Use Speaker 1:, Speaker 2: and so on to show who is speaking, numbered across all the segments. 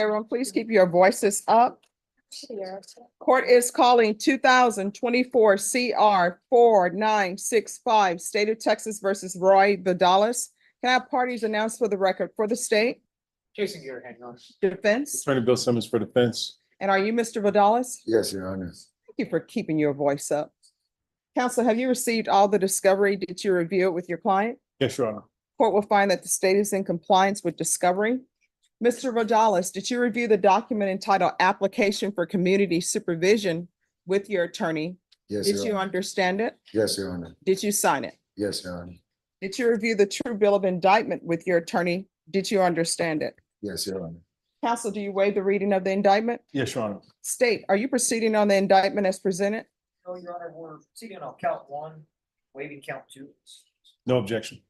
Speaker 1: Everyone, please keep your voices up. Court is calling 2024 CR 4965, State of Texas versus Roy Vidalis. Can I have parties announced for the record for the state?
Speaker 2: Jason Garrett, hang on.
Speaker 1: Defense?
Speaker 3: Attorney Bill Simmons for defense.
Speaker 1: And are you Mr. Vidalis?
Speaker 4: Yes, Your Honor.
Speaker 1: Thank you for keeping your voice up. Counsel, have you received all the discovery? Did you review it with your client?
Speaker 3: Yes, Your Honor.
Speaker 1: Court will find that the state is in compliance with discovery. Mr. Vidalis, did you review the document entitled Application for Community Supervision with your attorney?
Speaker 4: Yes,
Speaker 1: Did
Speaker 4: Your
Speaker 1: you
Speaker 4: Honor.
Speaker 1: understand it?
Speaker 4: Yes, Your Honor.
Speaker 1: Did you sign it?
Speaker 4: Yes, Your Honor.
Speaker 1: Did you review the true bill of indictment with your attorney? Did you understand it?
Speaker 4: Yes, Your Honor.
Speaker 1: Counsel, do you waive the reading of the indictment?
Speaker 3: Yes, Your Honor.
Speaker 1: State, are you proceeding on the indictment as presented?
Speaker 2: No, Your Honor, we're proceeding on count one, waiving count two.
Speaker 3: No objection.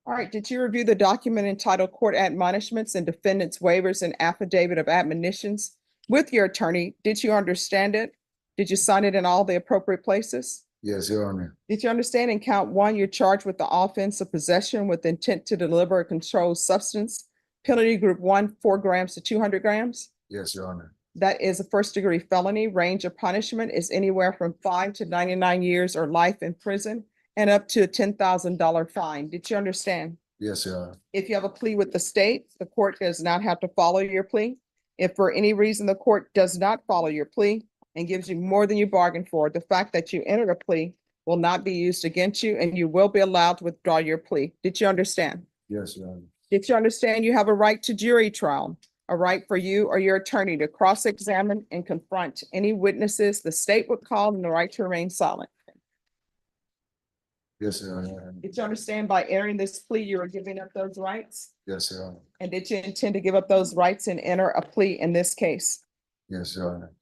Speaker 1: All right, did you review the document entitled Court Admonishments and Defendant's Waivers and Affidavit of Admonitions with your attorney? Did you understand it? Did you sign it in all the appropriate places?
Speaker 4: Yes, Your Honor.
Speaker 1: Did you understand in count one, you're charged with the offense of possession with intent to deliver a controlled substance? Penalty group 1, 4 grams to 200 grams?
Speaker 4: Yes, Your Honor.
Speaker 1: That is a first-degree felony. Range of punishment is anywhere from 5 to 99 years or life in prison and up to a $10,000 fine. Did you understand?
Speaker 4: Yes, Your Honor.
Speaker 1: If you have a plea with the state, the court does not have to follow your plea. If for any reason the court does not follow your plea and gives you more than you bargained for, the fact that you entered a plea will not be used against you and you will be allowed to withdraw your plea. Did you understand?
Speaker 4: Yes, Your Honor.
Speaker 1: Did you understand you have a right to jury trial? A right for you or your attorney to cross-examine and confront any witnesses the state would call and the right to remain silent.
Speaker 4: Yes, Your Honor.
Speaker 1: Did you understand by entering this plea, you are giving up those rights?
Speaker 4: Yes, Your Honor.
Speaker 1: And did you intend to give up those rights and enter a plea in this case?
Speaker 4: Yes, Your Honor.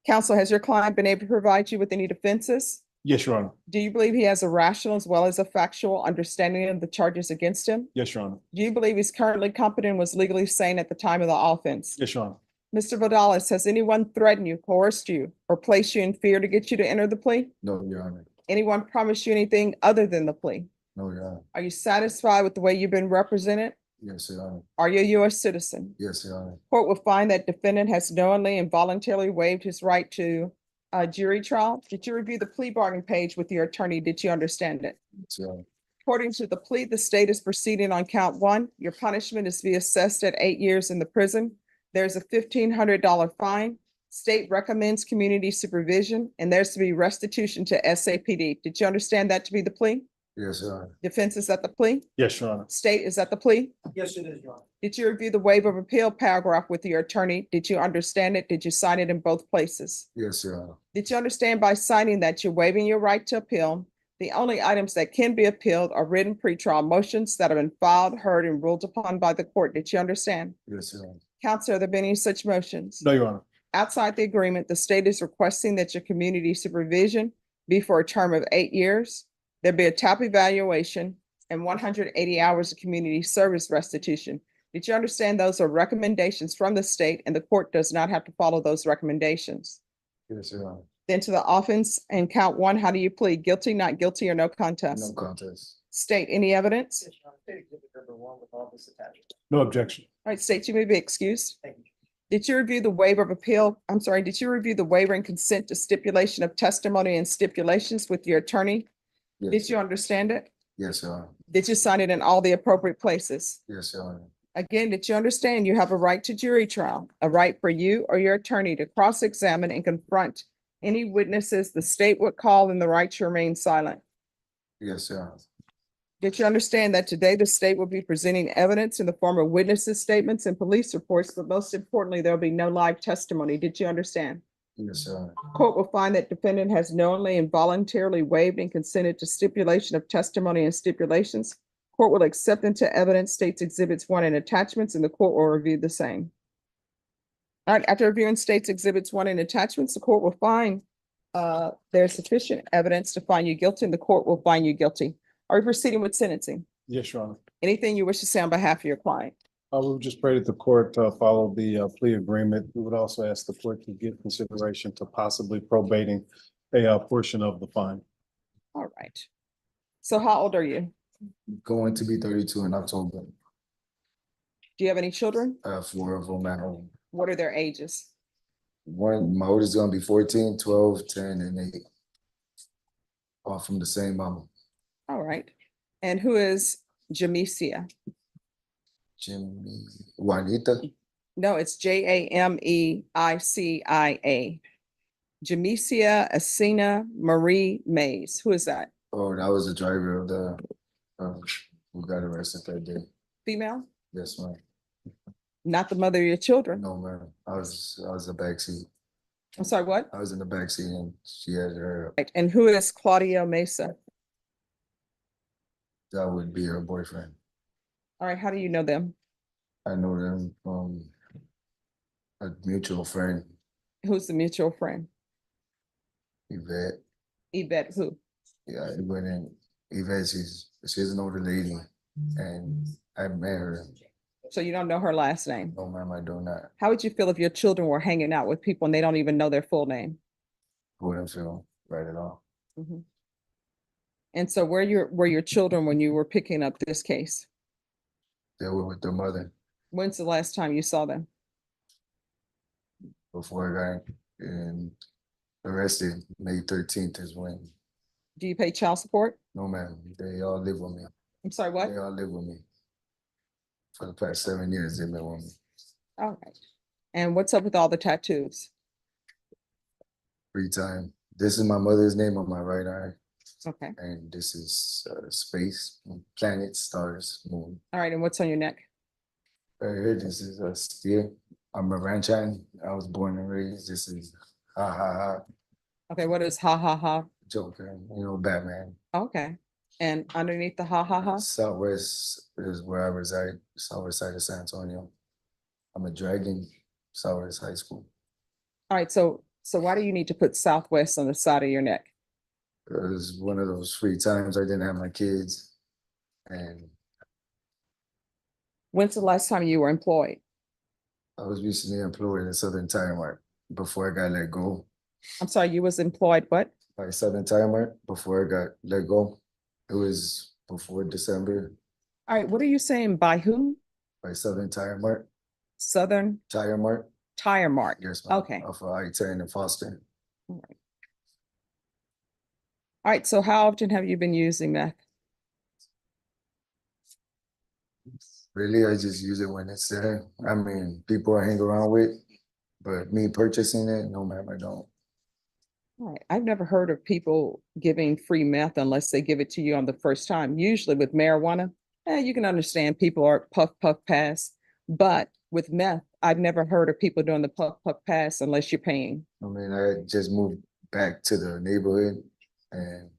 Speaker 1: Counsel, has your client been able to provide you with any defenses?
Speaker 3: Yes, Your Honor.
Speaker 1: Do you believe he has a rational as well as a factual understanding of the charges against him?
Speaker 3: Yes, Your Honor.
Speaker 1: Do you believe he's currently competent and was legally sane at the time of the offense?
Speaker 3: Yes, Your Honor.
Speaker 1: Mr. Vidalis, has anyone threatened you, coerced you, or placed you in fear to get you to enter the plea?
Speaker 4: No, Your Honor.
Speaker 1: Anyone promised you anything other than the plea?
Speaker 4: No, Your Honor.
Speaker 1: Are you satisfied with the way you've been represented?
Speaker 4: Yes, Your Honor.
Speaker 1: Are you a U.S. citizen?
Speaker 4: Yes, Your Honor.
Speaker 1: Court will find that defendant has knowingly and voluntarily waived his right to a jury trial. Did you review the plea bargain page with your attorney? Did you understand it?
Speaker 4: Yes, Your Honor.
Speaker 1: According to the plea, the state is proceeding on count one. Your punishment is to be assessed at 8 years in the prison. There's a $1,500 fine. State recommends community supervision, and there's to be restitution to SAPD. Did you understand that to be the plea?
Speaker 4: Yes, Your Honor.
Speaker 1: Defense is at the plea?
Speaker 3: Yes, Your Honor.
Speaker 1: State is at the plea?
Speaker 2: Yes, it is, Your Honor.
Speaker 1: Did you review the waiver of appeal paragraph with your attorney? Did you understand it? Did you sign it in both places?
Speaker 4: Yes, Your Honor.
Speaker 1: Did you understand by signing that you're waiving your right to appeal? The only items that can be appealed are written pretrial motions that have been filed, heard, and ruled upon by the court. Did you understand?
Speaker 4: Yes, Your Honor.
Speaker 1: Counsel, have there been any such motions?
Speaker 3: No, Your Honor.
Speaker 1: Outside the agreement, the state is requesting that your community supervision be for a term of 8 years. There be a TAP evaluation and 180 hours of community service restitution. Did you understand those are recommendations from the state and the court does not have to follow those recommendations?
Speaker 4: Yes, Your Honor.
Speaker 1: Then to the offense and count one, how do you plead? Guilty, not guilty, or no
Speaker 4: No
Speaker 1: contest?
Speaker 4: contest.
Speaker 1: State, any evidence?
Speaker 2: Yes, Your Honor. State exhibit number one with all this attachment.
Speaker 3: No objection.
Speaker 1: All right, state, you may be excused.
Speaker 2: Thank you.
Speaker 1: Did you review the waiver of appeal? I'm sorry, did you review the waiver and consent to stipulation of testimony and stipulations with your attorney? Did
Speaker 4: Yes.
Speaker 1: you understand it?
Speaker 4: Yes, Your Honor.
Speaker 1: Did you sign it in all the appropriate places?
Speaker 4: Yes, Your Honor.
Speaker 1: Again, did you understand you have a right to jury trial, a right for you or your attorney to cross-examine and confront any witnesses the state would call and the right to remain silent?
Speaker 4: Yes, Your Honor.
Speaker 1: Did you understand that today the state will be presenting evidence in the form of witnesses' statements and police reports, but most importantly, there will be no live testimony? Did you understand?
Speaker 4: Yes, Your Honor.
Speaker 1: Court will find that defendant has knowingly and voluntarily waived and consented to stipulation of testimony and stipulations. Court will accept into evidence states exhibits 1 and attachments, and the court will review the same. All right, after reviewing states exhibits 1 and attachments, the court will find there's sufficient evidence to find you guilty, and the court will find you guilty. Are we proceeding with sentencing?
Speaker 3: Yes, Your Honor.
Speaker 1: Anything you wish to say on behalf of your client?
Speaker 3: We would just pray that the court follow the plea agreement. We would also ask the court to give consideration to possibly probating a portion of the fine.
Speaker 1: All right. So how old are you?
Speaker 4: Going to be 32 in October.
Speaker 1: Do you have any children?
Speaker 4: Four of them at home.
Speaker 1: What are their ages?
Speaker 4: One, my oldest is gonna be 14, 12, 10, and 8. All from the same mama.
Speaker 1: All right. And who is Jamesia?
Speaker 4: Jimmy, Juanita.
Speaker 1: No, it's Jameicia. Jamesia Asina Marie Mays. Who is that?
Speaker 4: Oh, that was the driver of the, who got arrested that day.
Speaker 1: Female?
Speaker 4: Yes, ma'am.
Speaker 1: Not the mother of your children?
Speaker 4: No, ma'am. I was in the backseat.
Speaker 1: I'm sorry, what?
Speaker 4: I was in the backseat and she had her,
Speaker 1: Right. And who is Claudia Mesa?
Speaker 4: that would be her boyfriend.
Speaker 1: All right, how do you know them?
Speaker 4: I know them from a mutual friend,
Speaker 1: Who's the mutual friend?
Speaker 4: Yvette.
Speaker 1: Yvette who?
Speaker 4: Yeah, it went in. Yvette, she's an older lady, and I met her.
Speaker 1: So you don't know her last name?
Speaker 4: No, ma'am, I do not.
Speaker 1: How would you feel if your children were hanging out with people and they don't even know their full name?
Speaker 4: Wouldn't feel right at all.
Speaker 1: Mhm. And so were your children when you were picking up this case?
Speaker 4: They were with their mother
Speaker 1: When's the last time you saw them?
Speaker 4: before I got arrested. May 13th is when.
Speaker 1: Do you pay child support?
Speaker 4: No, ma'am, they all live with me.
Speaker 1: I'm sorry, what?
Speaker 4: They all live with me. For the past 7 years, they've been with me.
Speaker 1: All right. And what's up with all the tattoos?
Speaker 4: Free time. This is my mother's name on my right eye,
Speaker 1: Okay.
Speaker 4: and this is space, planets, stars, moon.
Speaker 1: All right. And what's on your neck?
Speaker 4: Right here, this is a steer. I'm a ranch hand. I was born and raised. This is ha ha ha.
Speaker 1: Okay. What is ha ha ha?
Speaker 4: Joker, Batman.
Speaker 1: Okay. And underneath the ha ha ha?
Speaker 4: Southwest is where I reside, southwest side of San Antonio. I'm a dragon, Southwest High School.
Speaker 1: All right. So why do you need to put Southwest on the side of your neck?
Speaker 4: It was one of those free times I didn't have my kids. And
Speaker 1: When's the last time you were employed?
Speaker 4: I was recently employed at Southern Tire Mart before I got let go.
Speaker 1: I'm sorry, you was employed what?
Speaker 4: By Southern Tire Mart before I got let go. It was before December.
Speaker 1: All right. What are you saying? By whom?
Speaker 4: By Southern Tire Mart.
Speaker 1: Southern
Speaker 4: Tire Mart.
Speaker 1: Tire Mart.
Speaker 4: Yes, ma'am.
Speaker 1: Okay.
Speaker 4: Off of I-10 and Foster.
Speaker 1: All right. So how often have you been using meth?
Speaker 4: Really, I just use it when it's there. I mean, people I hang around with, but me purchasing it, no, ma'am, I don't.
Speaker 1: All right. I've never heard of people giving free meth unless they give it to you on the first time. Usually with marijuana, you can understand people are puff, puff, pass. But with meth, I've never heard of people doing the puff, puff, pass unless you're paying.
Speaker 4: I mean, I just moved back to the neighborhood and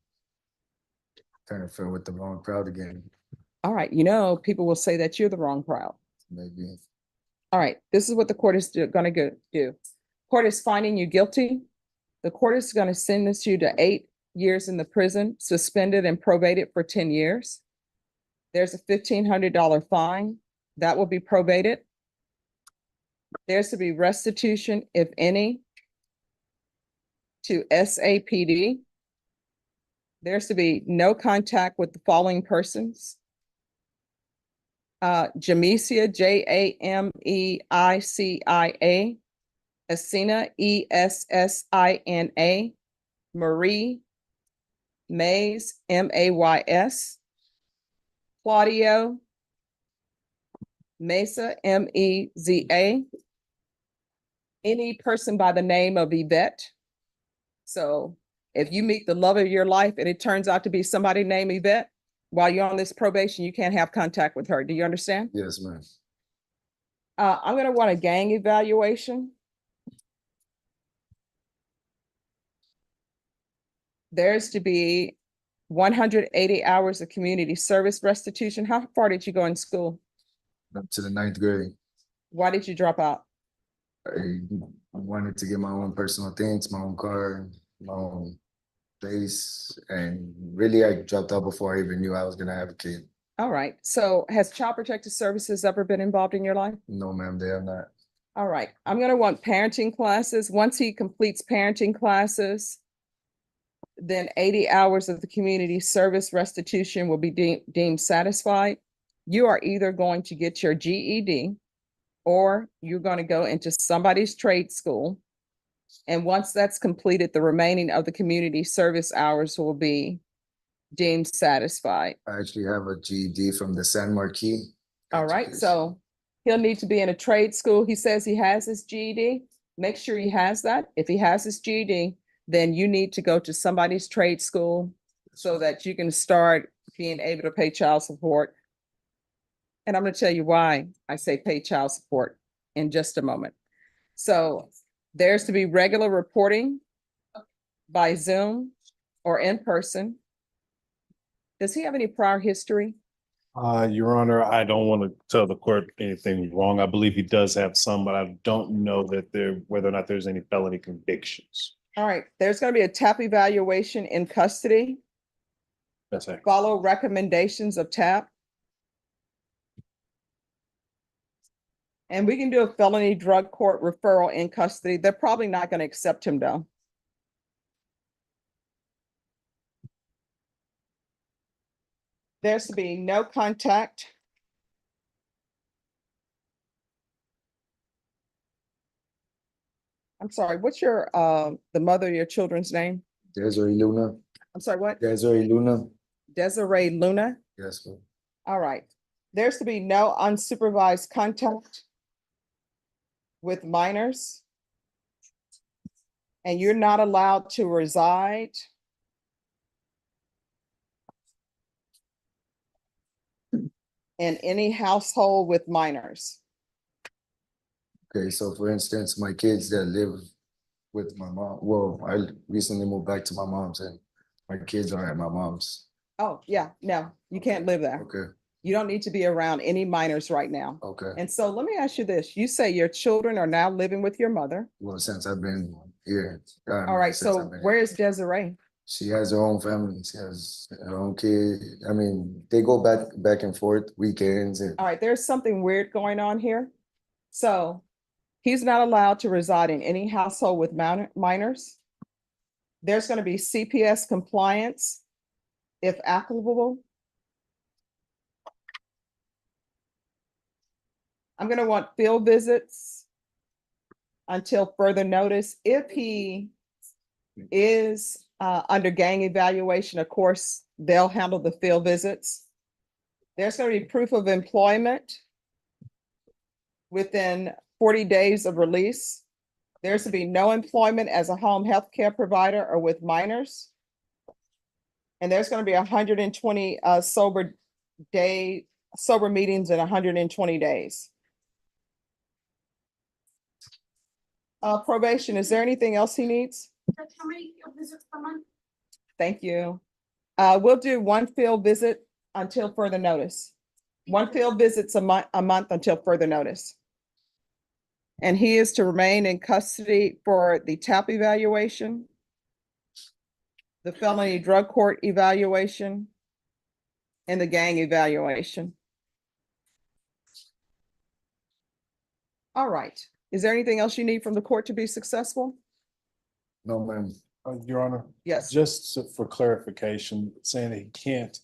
Speaker 4: kind of fell with the wrong crowd again,
Speaker 1: All right. People will say that you're the wrong crowd.
Speaker 4: maybe.
Speaker 1: All right. This is what the court is going to do. Court is finding you guilty. The court is going to sentence you to 8 years in the prison, suspended and probated for 10 years. There's a $1,500 fine that will be probated. There's to be restitution, if any, to SAPD. There's to be no contact with the following persons. Jamesia, Jameiccia, Asina, Essina, Marie Mays, Mays, Claudio Mesa, Meza, any person by the name of Yvette. So if you meet the love of your life and it turns out to be somebody named Yvette, while you're on this probation, you can't have contact with her. Do you understand?
Speaker 4: Yes, ma'am.
Speaker 1: I'm going to want a gang evaluation. There's to be 180 hours of community service restitution. How far did you go in school?
Speaker 4: Up to the 9th grade.
Speaker 1: Why did you drop out?
Speaker 4: I wanted to get my own personal things, my own car, my own place. And really, I dropped out before I even knew I was going to have a kid.
Speaker 1: All right. So has Child Protective Services ever been involved in your life?
Speaker 4: No, ma'am, they have not.
Speaker 1: All right. I'm going to want parenting classes. Once he completes parenting classes, then 80 hours of the community service restitution will be deemed satisfied. you are either going to get your GED or you're going to go into somebody's trade school. And once that's completed, the remaining of the community service hours will be deemed satisfied.
Speaker 4: I actually have a GED from the San Marquis.
Speaker 1: All right, so he'll need to be in a trade school. He says he has his GED. Make sure he has that. If he has his GED, then you need to go to somebody's trade school so that you can start being able to pay child support. And I'm going to tell you why I say pay child support in just a moment. So there's to be regular reporting by Zoom or in person. Does he have any prior history?
Speaker 3: Your Honor, I don't want to tell the court anything wrong. I believe he does have some, but I don't know that whether or not there's any felony convictions.
Speaker 1: All right, there's going to be a TAP evaluation in custody.
Speaker 3: That's it.
Speaker 1: Follow recommendations of TAP. And we can do a felony drug court referral in custody. They're probably not going to accept him though. There's to be no contact. I'm sorry, what's your, the mother of your children's name?
Speaker 4: Desiree Luna.
Speaker 1: I'm sorry, what?
Speaker 4: Desiree Luna.
Speaker 1: Desiree Luna?
Speaker 4: Yes, ma'am.
Speaker 1: All right. There's to be no unsupervised contact with minors. And you're not allowed to reside in any household with minors.
Speaker 4: Okay, so for instance, my kids that live with my mom, well, I recently moved back to my mom's and my kids are at my mom's.
Speaker 1: Oh, yeah, no, you can't live there.
Speaker 4: Okay,
Speaker 1: You don't need to be around any minors right now.
Speaker 4: okay.
Speaker 1: And so let me ask you this. You say your children are now living with your mother.
Speaker 4: Well, since I've been here.
Speaker 1: All right,
Speaker 4: since
Speaker 1: so
Speaker 4: I've been
Speaker 1: where
Speaker 4: here.
Speaker 1: is Desiree?
Speaker 4: She has her own family. She has her own kid. I mean, they go back and forth weekends and
Speaker 1: All right, there's something weird going on here. So he's not allowed to reside in any household with minors. There's going to be CPS compliance if applicable. I'm going to want field visits until further notice. If he is under gang evaluation, of course, they'll handle the field visits. There's going to be proof of employment within 40 days of release. There's to be no employment as a home health care provider or with minors. And there's going to be 120 sober meetings in 120 days. Probation, is there anything else he needs?
Speaker 5: How many field visits per month?
Speaker 1: Thank you. We'll do one field visit until further notice. One field visits a month until further notice. And he is to remain in custody for the TAP evaluation, the felony drug court evaluation, and the gang evaluation. All right. Is there anything else you need from the court to be successful?
Speaker 4: no, ma'am.
Speaker 3: Your Honor,
Speaker 1: Yes.
Speaker 3: just for clarification, saying that he can't,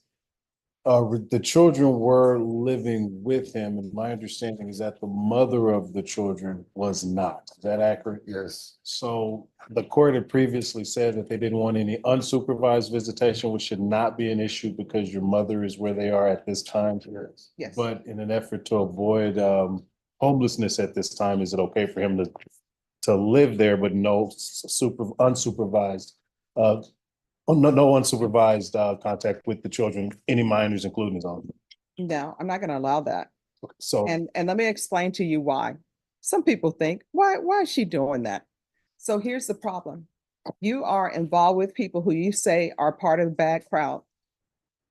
Speaker 3: the children were living with him, and my understanding is that the mother of the children was not. Is that accurate?
Speaker 4: Yes,
Speaker 3: So the court had previously said that they didn't want any unsupervised visitation, which should not be an issue because your mother is where they are at this time.
Speaker 4: yes.
Speaker 1: Yes.
Speaker 3: But in an effort to avoid homelessness at this time, is it okay for him to live there, but no unsupervised, no unsupervised contact with the children, any minors, including his own?
Speaker 1: No, I'm not going to allow that.
Speaker 3: So,
Speaker 1: And let me explain to you why. Some people think, why is she doing that? So here's the problem. You are involved with people who you say are part of the bad crowd.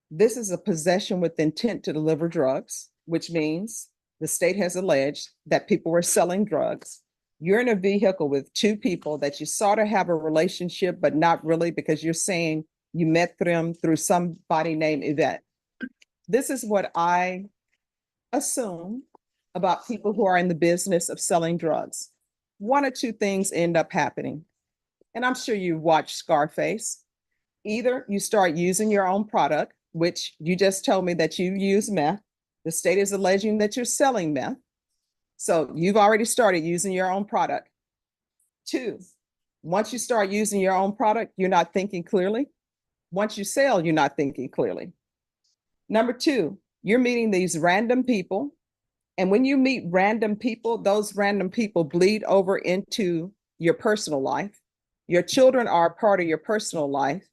Speaker 1: This is a possession with intent to deliver drugs, which means the state has alleged that people were selling drugs. You're in a vehicle with two people that you sort of have a relationship, but not really, because you're saying you met them through somebody named Yvette. This is what I assume about people who are in the business of selling drugs. One or two things end up happening. And I'm sure you watched Scarface. Either you start using your own product, which you just told me that you use meth, The state is alleging that you're selling meth. So you've already started using your own product. 2, once you start using your own product, you're not thinking clearly. Once you sell, you're not thinking clearly. Number 2, you're meeting these random people. And when you meet random people, those random people bleed over into your personal life. Your children are a part of your personal life.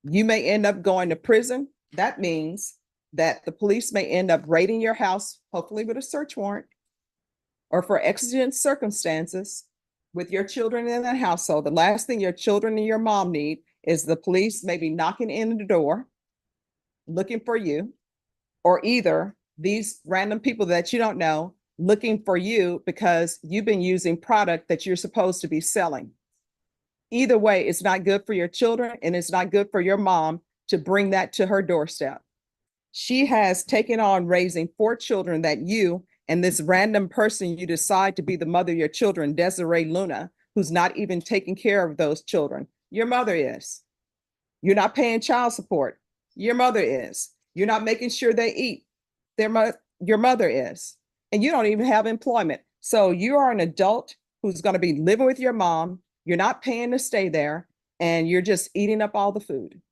Speaker 1: You may end up going to prison. That means that the police may end up raiding your house, hopefully with a search warrant, or for exigent circumstances with your children in that household. The last thing your children and your mom need is the police maybe knocking in the door, looking for you, or either these random people that you don't know looking for you because you've been using product that you're supposed to be selling. Either way, it's not good for your children and it's not good for your mom to bring that to her doorstep. She has taken on raising 4 children that you and this random person you decide to be the mother of your children, Desiree Luna, who's not even taking care of those children. Your mother is. You're not paying child support. Your mother is. You're not making sure they eat. Your mother is. And you don't even have employment. So you are an adult who's going to be living with your mom. You're not paying to stay there, and you're just eating up all the food.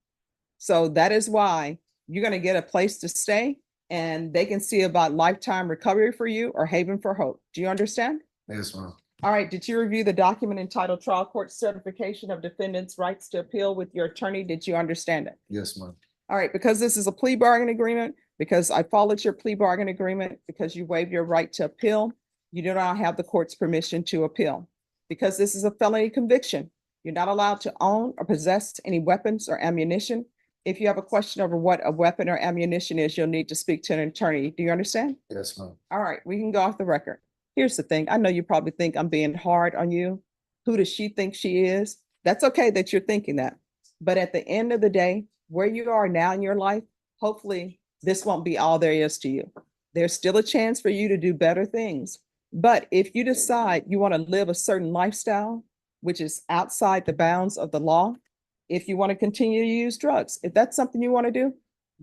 Speaker 1: So that is why you're going to get a place to stay, and they can see about lifetime recovery for you or haven for hope. Do you understand?
Speaker 4: Yes, ma'am.
Speaker 1: All right. Did you review the document entitled Trial Court Certification of Defendant's Rights to Appeal with your attorney? Did you understand it?
Speaker 4: Yes, ma'am.
Speaker 1: All right. Because this is a plea bargain agreement, because I followed your plea bargain agreement, because you waived your right to appeal, you do not have the court's permission to appeal. Because this is a felony conviction, you're not allowed to own or possess any weapons or ammunition. If you have a question over what a weapon or ammunition is, you'll need to speak to an attorney. Do you understand?
Speaker 4: Yes, ma'am.
Speaker 1: All right, we can go off the record. Here's the thing. I know you probably think I'm being hard on you. Who does she think she is? That's okay that you're thinking that. But at the end of the day, where you are now in your life, hopefully this won't be all there is to you. There's still a chance for you to do better things. But if you decide you want to live a certain lifestyle, which is outside the bounds of the law, if you want to continue to use drugs, if that's something you want to do,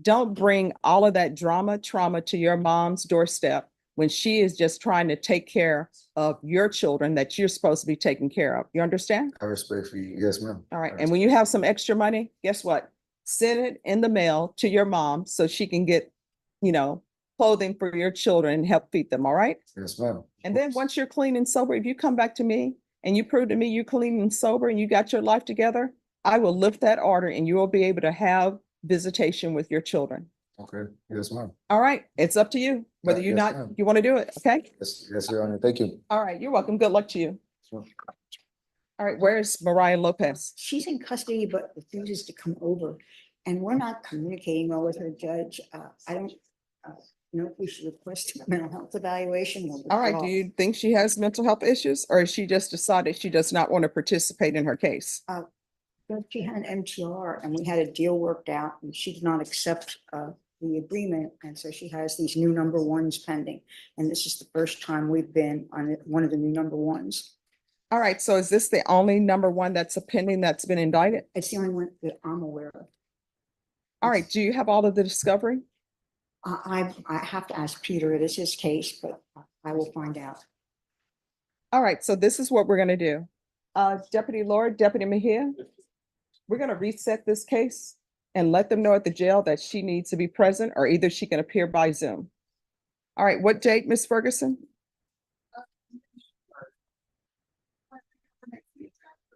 Speaker 1: don't bring all of that trauma to your mom's doorstep when she is just trying to take care of your children that you're supposed to be taking care of. You understand?
Speaker 4: I respect for you. Yes, ma'am.
Speaker 1: All right. And when you have some extra money, guess what? Send it in the mail to your mom so she can get, clothing for your children and help feed them. All right.
Speaker 4: Yes, ma'am.
Speaker 1: And then once you're clean and sober, if you come back to me and you prove to me you're clean and sober and you got your life together, I will lift that order and you will be able to have visitation with your children.
Speaker 4: Okay. Yes, ma'am.
Speaker 1: All right. It's up to you whether you
Speaker 4: Yes, ma'am.
Speaker 1: you want to do it. Okay.
Speaker 4: Yes, Your Honor. Thank you.
Speaker 1: All right. You're welcome. Good luck to you.
Speaker 4: Sure.
Speaker 1: All right. Where's Mariah Lopez?
Speaker 5: She's in custody, but refuses to come over. And we're not communicating well with her, Judge. I don't know if we should request a mental health evaluation. Or
Speaker 1: All right.
Speaker 5: withdraw.
Speaker 1: Do you think she has mental health issues, or has she just decided she does not want to participate in her case?
Speaker 5: But she had an MTR and we had a deal worked out and she did not accept the agreement. And so she has these new number ones pending. And this is the first time we've been on one of the new number ones.
Speaker 1: All right. So is this the only number one that's a pending that's been indicted?
Speaker 5: It's the only one that I'm aware of.
Speaker 1: All right. Do you have all of the discovery?
Speaker 5: I have to ask Peter. It is his case, but I will find out.
Speaker 1: All right. So this is what we're going to do. Deputy Lord, Deputy Mejia, we're going to reset this case and let them know at the jail that she needs to be present, or either she can appear by Zoom. All right. What date, Ms. Ferguson?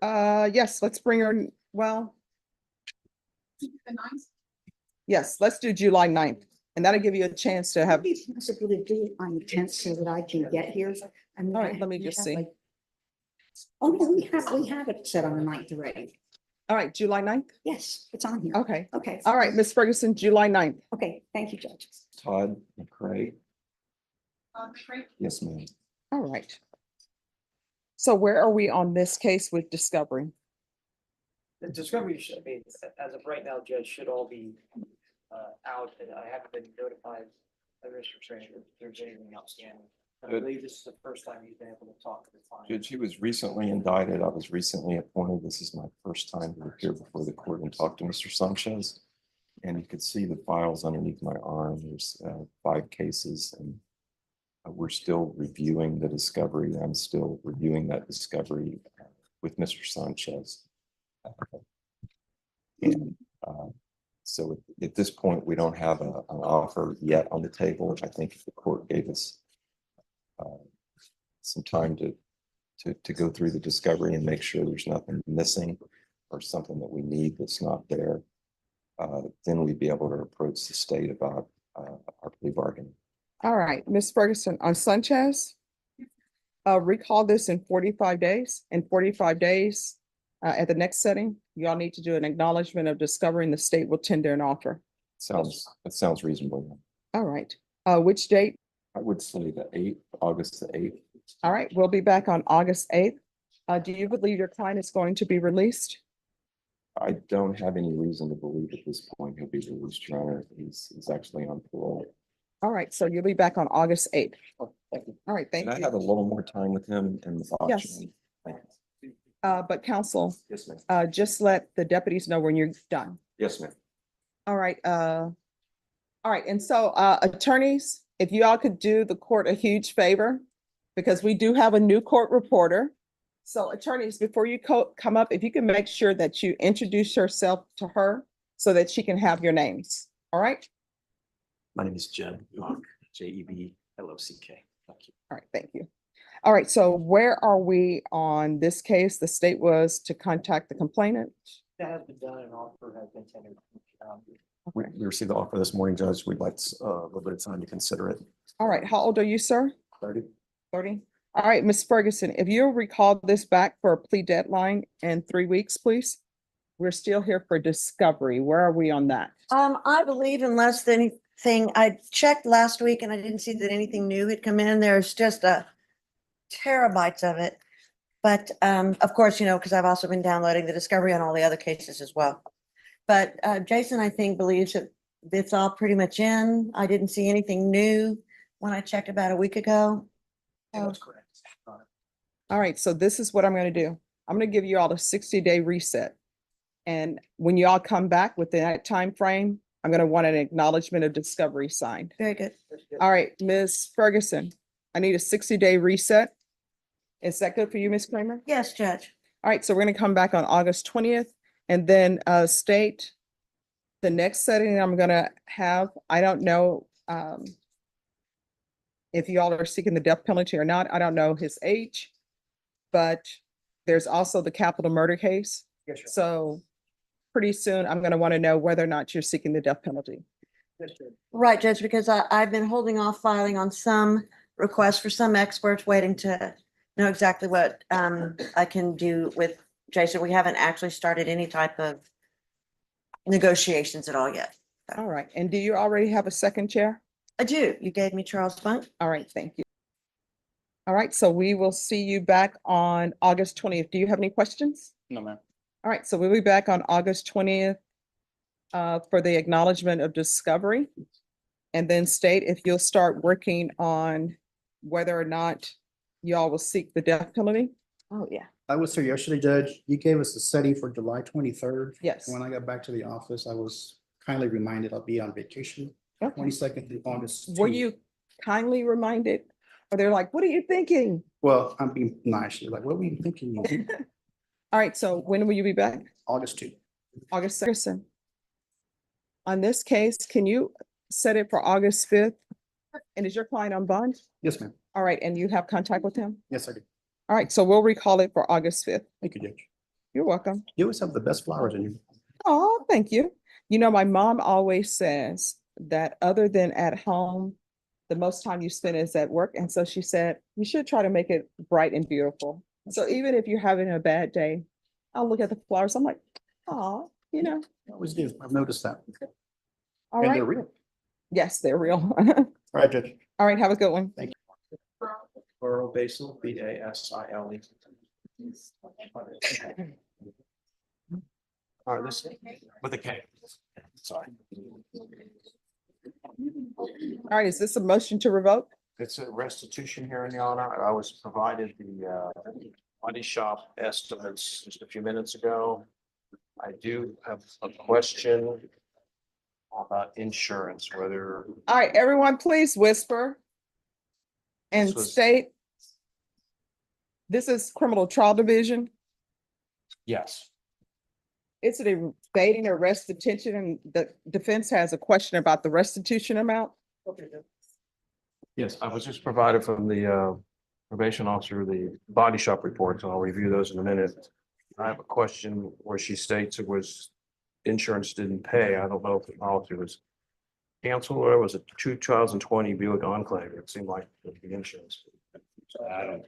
Speaker 1: Yes, let's bring her. Well, yes, let's do July 9th. And that'll give you a chance to have.
Speaker 5: Would it be possible to do it on the 10th so that I can get here? I mean,
Speaker 1: All right, let me
Speaker 5: we
Speaker 1: just
Speaker 5: have
Speaker 1: see.
Speaker 5: Oh, no, we have it set on the 9th already.
Speaker 1: All right, July 9th?
Speaker 5: Yes, it's on here.
Speaker 1: Okay.
Speaker 5: Okay.
Speaker 1: All right, Ms. Ferguson, July 9th.
Speaker 5: Okay, thank you, Judge.
Speaker 6: Todd McCray. Yes, ma'am.
Speaker 1: All right. So where are we on this case with discovery?
Speaker 2: The discovery should be, as of right now, Judge, should all be out, and I haven't been notified by Mr. Trainer if there's anything outstanding. I
Speaker 6: Good.
Speaker 2: believe this is the first time you've been able to talk to the client.
Speaker 6: Judge, he was recently indicted. I was recently appointed. This is my first time to appear before the court and talk to Mr. Sanchez. And you could see the files underneath my arm. There's 5 cases, and we're still reviewing the discovery. I'm still reviewing that discovery with Mr. Sanchez. And so at this point, we don't have an offer yet on the table. I think if the court gave us some time to go through the discovery and make sure there's nothing missing or something that we need that's not there, then we'd be able to approach the state about our plea bargain.
Speaker 1: All right, Ms. Ferguson, on Sanchez, recall this in 45 days. In 45 days, at the next setting, y'all need to do an acknowledgement of discovery and the state will tender an offer.
Speaker 6: That sounds reasonable.
Speaker 1: All right, which date?
Speaker 6: I would say the 8th, August the 8th.
Speaker 1: All right, we'll be back on August 8th. Do you believe your client is going to be released?
Speaker 6: I don't have any reason to believe at this point he'll be released, Your Honor. He's actually on parole.
Speaker 1: All right, so you'll be back on August 8th.
Speaker 6: Thank you.
Speaker 1: All right, thank
Speaker 6: Can I
Speaker 1: you.
Speaker 6: have a little more time with him and the box?
Speaker 1: Yes. But counsel,
Speaker 6: Yes, ma'am.
Speaker 1: just let the deputies know when you're done.
Speaker 6: Yes, ma'am.
Speaker 1: All right, and so, attorneys, if you all could do the court a huge favor, because we do have a new court reporter. So attorneys, before you come up, if you can make sure that you introduce yourself to her so that she can have your names, all right?
Speaker 7: My name is Jeb Lock, Jeblock. Thank you.
Speaker 1: All right, thank you. All right, so where are we on this case? The state was to contact the complainant.
Speaker 2: That has been done and offer has been tendered.
Speaker 7: We received the offer this morning, Judge. We'd like a little bit of time to consider it.
Speaker 1: All right, how old are you, sir?
Speaker 7: 30.
Speaker 1: 30. All right, Ms. Ferguson, if you'll recall this back for a plea deadline in 3 weeks, please. We're still here for discovery. Where are we on that?
Speaker 8: I believe unless anything, I checked last week and I didn't see that anything new had come in. There's just terabytes of it. But of course, because I've also been downloading the discovery on all the other cases as well. But Jason, I think, believes that it's all pretty much in. I didn't see anything new when I checked about a week ago.
Speaker 2: That's correct.
Speaker 1: All right, so this is what I'm going to do. I'm going to give you all a 60-day reset. And when you all come back within that time frame, I'm going to want an acknowledgement of discovery signed.
Speaker 8: Very good.
Speaker 1: All right, Ms. Ferguson, I need a 60-day reset. Is that good for you, Ms. Kramer?
Speaker 8: Yes, Judge.
Speaker 1: All right, so we're going to come back on August 20th and then state the next setting I'm going to have. I don't know if you all are seeking the death penalty or not. I don't know his age, but there's also the capital murder case.
Speaker 2: Yes, sir.
Speaker 1: So pretty soon, I'm going to want to know whether or not you're seeking the death penalty.
Speaker 2: Yes, sir.
Speaker 8: Right, Judge, because I've been holding off filing on some requests for some experts, waiting to know exactly what I can do with Jason. We haven't actually started any type of negotiations at all yet.
Speaker 1: All right, and do you already have a second chair?
Speaker 8: I do. You gave me Charles Funk.
Speaker 1: All right, thank you. All right, so we will see you back on August 20th. Do you have any questions?
Speaker 7: No, ma'am.
Speaker 1: All right, so we'll be back on August 20th for the acknowledgement of discovery. And then state if you'll start working on whether or not y'all will seek the death penalty.
Speaker 8: Oh, yeah.
Speaker 9: I was here yesterday, Judge. You gave us a setting for July 23rd.
Speaker 1: Yes.
Speaker 9: When I got back to the office, I was kindly reminded I'll be on vacation,
Speaker 1: Okay.
Speaker 9: 22nd through August.
Speaker 1: Were
Speaker 9: 2.
Speaker 1: you kindly reminded? Or they're like, what are you thinking?
Speaker 9: Well, I'm being nice. You're like, what were you thinking?
Speaker 1: All right, so when will you be back?
Speaker 9: August 2.
Speaker 1: August 2nd. On this case, can you set it for August 5th? And is your client on bond?
Speaker 9: Yes, ma'am.
Speaker 1: All right, and you have contact with him?
Speaker 9: Yes, I do.
Speaker 1: All right, so we'll recall it for August 5th.
Speaker 9: Thank you, Judge.
Speaker 1: You're welcome.
Speaker 9: You always have the best flowers in you.
Speaker 1: Oh, thank you. You know, my mom always says that other than at home, the most time you spend is at work. And so she said, you should try to make it bright and beautiful. So even if you're having a bad day, I'll look at the flowers. I'm like, oh,
Speaker 9: I always do. I've noticed that.
Speaker 1: all
Speaker 9: And
Speaker 1: right.
Speaker 9: they're real.
Speaker 1: Yes, they're real.
Speaker 9: All right, Judge.
Speaker 1: All right, have a good one.
Speaker 7: Burrow Basil, Basile. All right, this with a K. Sorry.
Speaker 1: All right, is this a motion to revoke?
Speaker 7: It's a restitution hearing, Your Honor. I was provided the money shop estimates just a few minutes ago. I do have a question about insurance, whether
Speaker 1: All right, everyone, please whisper and
Speaker 7: This was-
Speaker 1: state. This is criminal trial division.
Speaker 7: yes.
Speaker 1: Is it evading or restitution? And the defense has a question about the restitution amount.
Speaker 7: Yes, I was just provided from the probation officer, the body shop reports, and I'll review those in a minute. I have a question where she states it was insurance didn't pay. I don't know if the policy was canceled or was it 2020 Buick Enclave? It seemed like the insurance. I don't.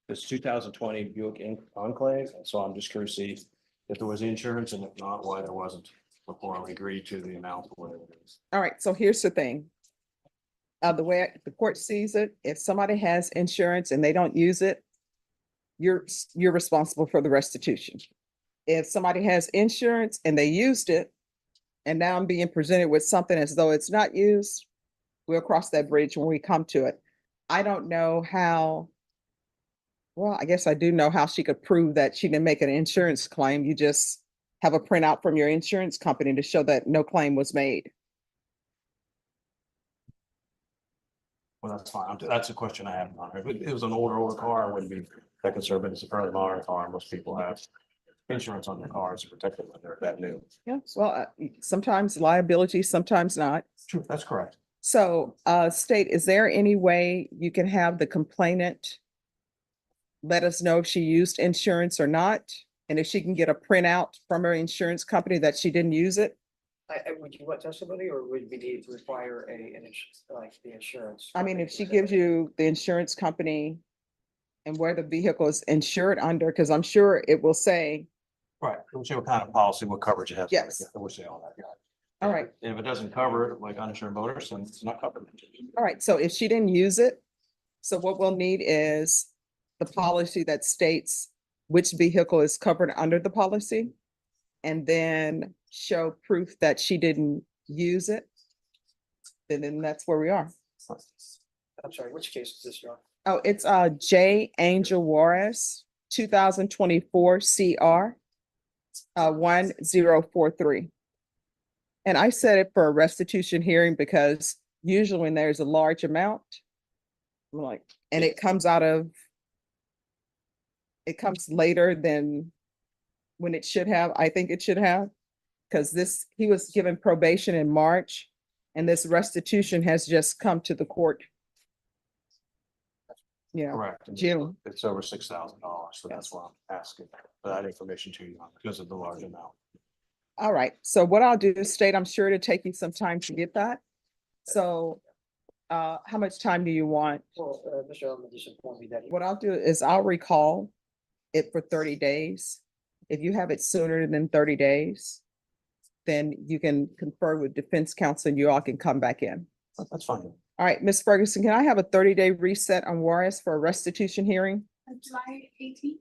Speaker 7: It's 2020 Buick Enclave, so I'm just curious to see if there was insurance and if not, why there wasn't before we agreed to the amount of whatever it is.
Speaker 1: All right, so here's the thing. The way the court sees it, if somebody has insurance and they don't use it, you're responsible for the restitution. If somebody has insurance and they used it, and now I'm being presented with something as though it's not used, we'll cross that bridge when we come to it. I don't know how, well, I guess I do know how she could prove that she didn't make an insurance claim. You just have a printout from your insurance company to show that no claim was made.
Speaker 7: Well, that's fine. That's a question I have on her. If it was an older car, I wouldn't be that concerned, but it's a fairly modern car. Most people have insurance on their cars to protect them when they're that new.
Speaker 1: Yeah, well, sometimes liability, sometimes not.
Speaker 7: True, that's correct.
Speaker 1: So, state, is there any way you can have the complainant let us know if she used insurance or not? And if she can get a printout from her insurance company that she didn't use it?
Speaker 2: Would you want testimony or would we need to require like the insurance?
Speaker 1: I mean, if she gives you the insurance company and where the vehicle is insured under, because I'm sure it will say,
Speaker 7: Right. We'll see what kind of policy, what coverage it has.
Speaker 1: Yes.
Speaker 7: We'll say all that, yeah.
Speaker 1: all right,
Speaker 7: And if it doesn't cover it, like uninsured motorists, then it's not covered.
Speaker 1: all right, so if she didn't use it, so what we'll need is the policy that states which vehicle is covered under the policy. And then show proof that she didn't use it. Then that's where we are.
Speaker 2: I'm sorry, which case is this, Your
Speaker 1: Oh,
Speaker 2: Honor?
Speaker 1: it's J. Angel Juarez, 2024 CR 1043. And I set it for a restitution hearing because usually when there's a large amount, like, and it comes later than when it should have, I think it should have. Because he was given probation in March and this restitution has just come to the court. Yeah,
Speaker 7: Correct. And
Speaker 1: June.
Speaker 7: It's over $6,000, so that's why I'm asking for that information to you because of the large amount.
Speaker 1: All right, so what I'll do is state, I'm sure it'll take you some time to get that. So how much time do you want?
Speaker 2: Well, Mr. Elman just informed me that.
Speaker 1: What I'll do is I'll recall it for 30 days. If you have it sooner than 30 days, then you can confer with defense counsel and you all can come back in.
Speaker 7: That's fine.
Speaker 1: All right, Ms. Ferguson, can I have a 30-day reset on Juarez for a restitution hearing?
Speaker 10: July 18th.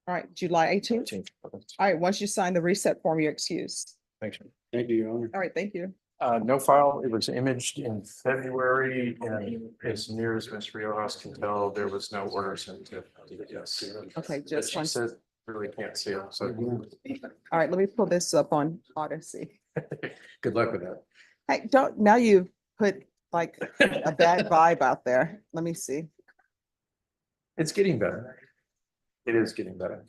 Speaker 1: All right, July 18th.
Speaker 7: 13th.
Speaker 1: All right, once you sign the reset form, you're excused.
Speaker 7: Thanks.
Speaker 9: Thank you, Your Honor.
Speaker 1: All right, thank you.
Speaker 7: No file. It was imaged in February and as near as Ms. Riojas can tell, there was no order sent to. Yes.
Speaker 1: Okay,
Speaker 7: But
Speaker 1: just
Speaker 7: she
Speaker 1: one.
Speaker 7: said really can't see it, so
Speaker 1: All right, let me pull this up on Odyssey.
Speaker 7: good luck with that.
Speaker 1: Hey, now you've put like a bad vibe out there. Let me see.
Speaker 7: It's getting better. It is getting better.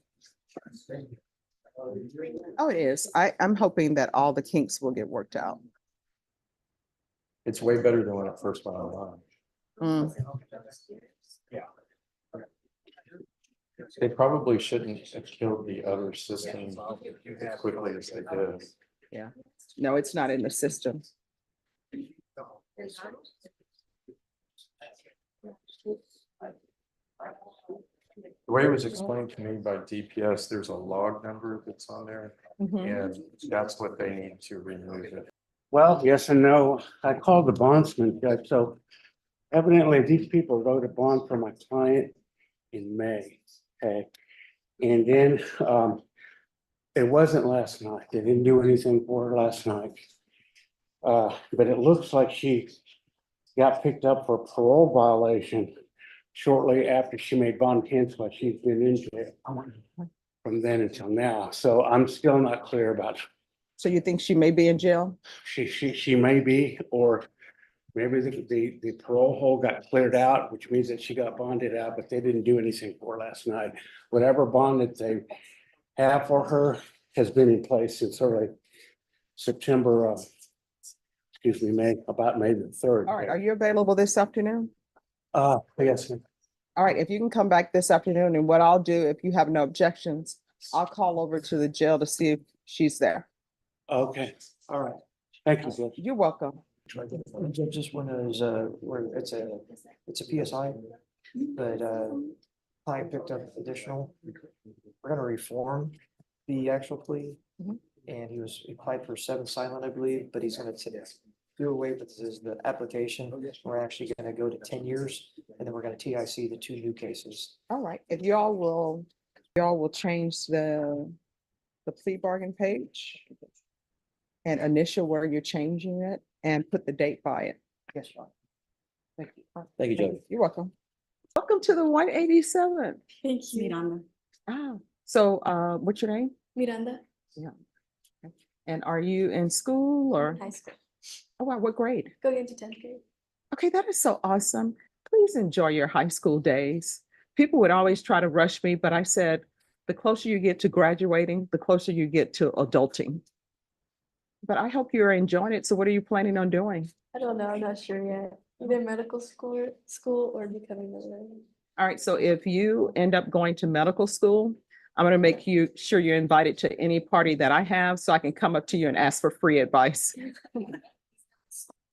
Speaker 1: Oh, it is. I'm hoping that all the kinks will get worked out.
Speaker 7: It's way better than when it first went online.
Speaker 1: Mm.
Speaker 7: They probably shouldn't have killed the other system as quickly as they did.
Speaker 1: No, it's not in the system.
Speaker 7: The way it was explained to me by DPS, there's a log number that's on there,
Speaker 1: Mhm.
Speaker 7: and that's what they need to remove it.
Speaker 11: Well, yes and no. I called the bondsman, Judge, so evidently these people wrote a bond for my client in May, okay? And then, it wasn't last night. They didn't do anything for her last night. But it looks like she got picked up for parole violation shortly after she made bond cancel. She's been in jail from then until now. So I'm still not clear about
Speaker 1: So you think she may be in jail?
Speaker 11: She may be, or maybe the parole hold got cleared out, which means that she got bonded out, but they didn't do anything for her last night. Whatever bond that they have for her has been in place since early September, May, about May the 3rd.
Speaker 1: All right, are you available this afternoon?
Speaker 11: Yes, ma'am.
Speaker 1: All right, if you can come back this afternoon, and what I'll do, if you have no objections, I'll call over to the jail to see if she's there.
Speaker 11: Okay, all right. Thank you, Judge.
Speaker 1: You're welcome.
Speaker 2: Just one of those, where it's a PSI, but, client picked up additional. We're gonna reform the actual plea.
Speaker 1: Mhm.
Speaker 2: And he applied for 7 silent, I believe, but he's gonna do away with the application. We're actually gonna go to 10 years, and then we're gonna TIC the 2 new cases.
Speaker 1: All right, if y'all will change the plea bargain page and initial where you're changing it and put the date by it.
Speaker 2: Yes, John.
Speaker 1: Thank you.
Speaker 10: Thank you, Judge.
Speaker 1: You're welcome. Welcome to the 187.
Speaker 12: Thank you. Miranda.
Speaker 1: So what's your name?
Speaker 12: Miranda.
Speaker 1: And are you in school or?
Speaker 12: High school.
Speaker 1: Oh, wow, what grade?
Speaker 12: Going into 10th grade.
Speaker 1: Okay, that is so awesome. Please enjoy your high school days. People would always try to rush me, but I said, the closer you get to graduating, the closer you get to adulting. But I hope you're enjoying it. So what are you planning on doing?
Speaker 12: I don't know. I'm not sure yet. Either medical school or becoming a lawyer.
Speaker 1: All right, so if you end up going to medical school, I'm going to make sure you're invited to any party that I have so I can come up to you and ask for free advice.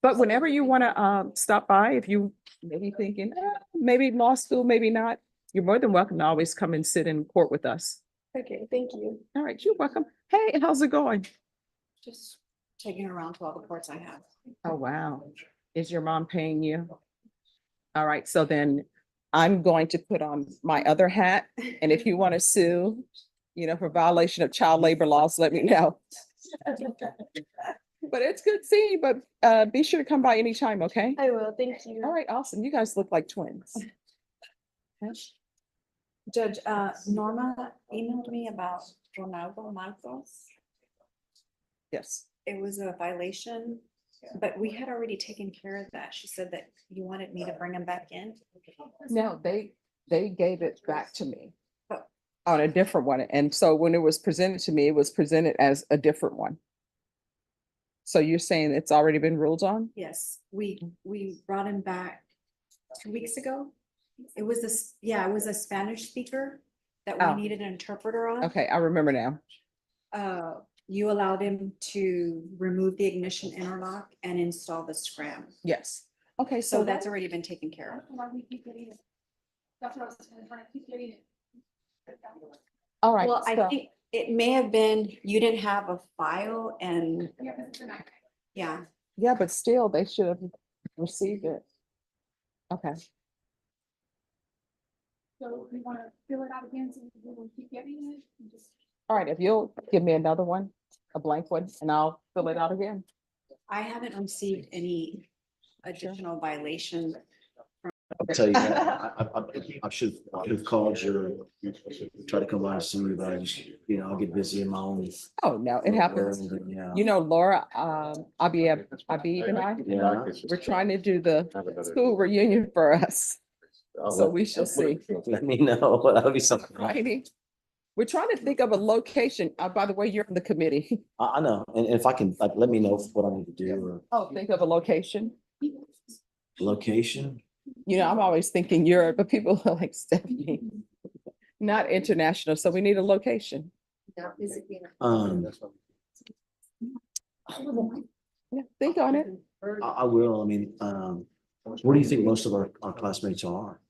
Speaker 1: But whenever you want to stop by, if you maybe thinking, maybe law school, maybe not, you're more than welcome to always come and sit in court with us.
Speaker 12: Okay, thank you.
Speaker 1: All right, you're welcome. Hey, how's it going?
Speaker 5: Just taking her around to all the courts I have.
Speaker 1: Oh, wow. Is your mom paying you? All right, so then I'm going to put on my other hat. And if you want to sue, for violation of child labor laws, let me know. But it's good seeing you, but be sure to come by anytime, okay?
Speaker 12: I will. Thank you.
Speaker 1: All right, awesome. You guys look like twins.
Speaker 13: Judge, Norma emailed me about Ronaldo Marcos.
Speaker 1: Yes.
Speaker 13: It was a violation, but we had already taken care of that. She said that you wanted me to bring him back in.
Speaker 1: No, they gave it back to me
Speaker 13: Oh.
Speaker 1: on a different one. And so when it was presented to me, it was presented as a different one. So you're saying it's already been ruled on?
Speaker 13: Yes, we brought him back 2 weeks ago. It was it was a Spanish speaker that
Speaker 1: Oh.
Speaker 13: we needed an interpreter on.
Speaker 1: Okay, I remember now.
Speaker 13: You allowed him to remove the ignition interlock and install the scram.
Speaker 1: Yes. Okay,
Speaker 13: So
Speaker 1: so
Speaker 13: that's already been taken care of.
Speaker 1: all right.
Speaker 13: Well, I
Speaker 1: so-
Speaker 13: think it may have been, you didn't have a file and, yeah.
Speaker 1: Yeah, but still, they should have received it. Okay.
Speaker 12: So we want to fill it out again so we will keep getting it? Just
Speaker 1: All right, if you'll give me another one, a blank one, and I'll fill it out again.
Speaker 13: I haven't received any additional violation.
Speaker 10: I'll tell you, I should have called you, try to come by and see you, but I just, I'll get busy in my own.
Speaker 1: Oh, no, it happens.
Speaker 10: Yeah.
Speaker 1: Laura, Abib and I,
Speaker 10: Yeah.
Speaker 1: we're trying to do the school reunion for us. So we shall see.
Speaker 10: Let me know. That'll be something.
Speaker 1: Righty. We're trying to think of a location. By the way, you're on the committee.
Speaker 10: I know, and if I can, let me know what I need to do or
Speaker 1: Oh, think of a location.
Speaker 10: location.
Speaker 1: I'm always thinking Europe, but people are like, Stephanie, not international. So we need a location. Yeah, think on it.
Speaker 10: I will. I mean, where do you think most of our classmates are?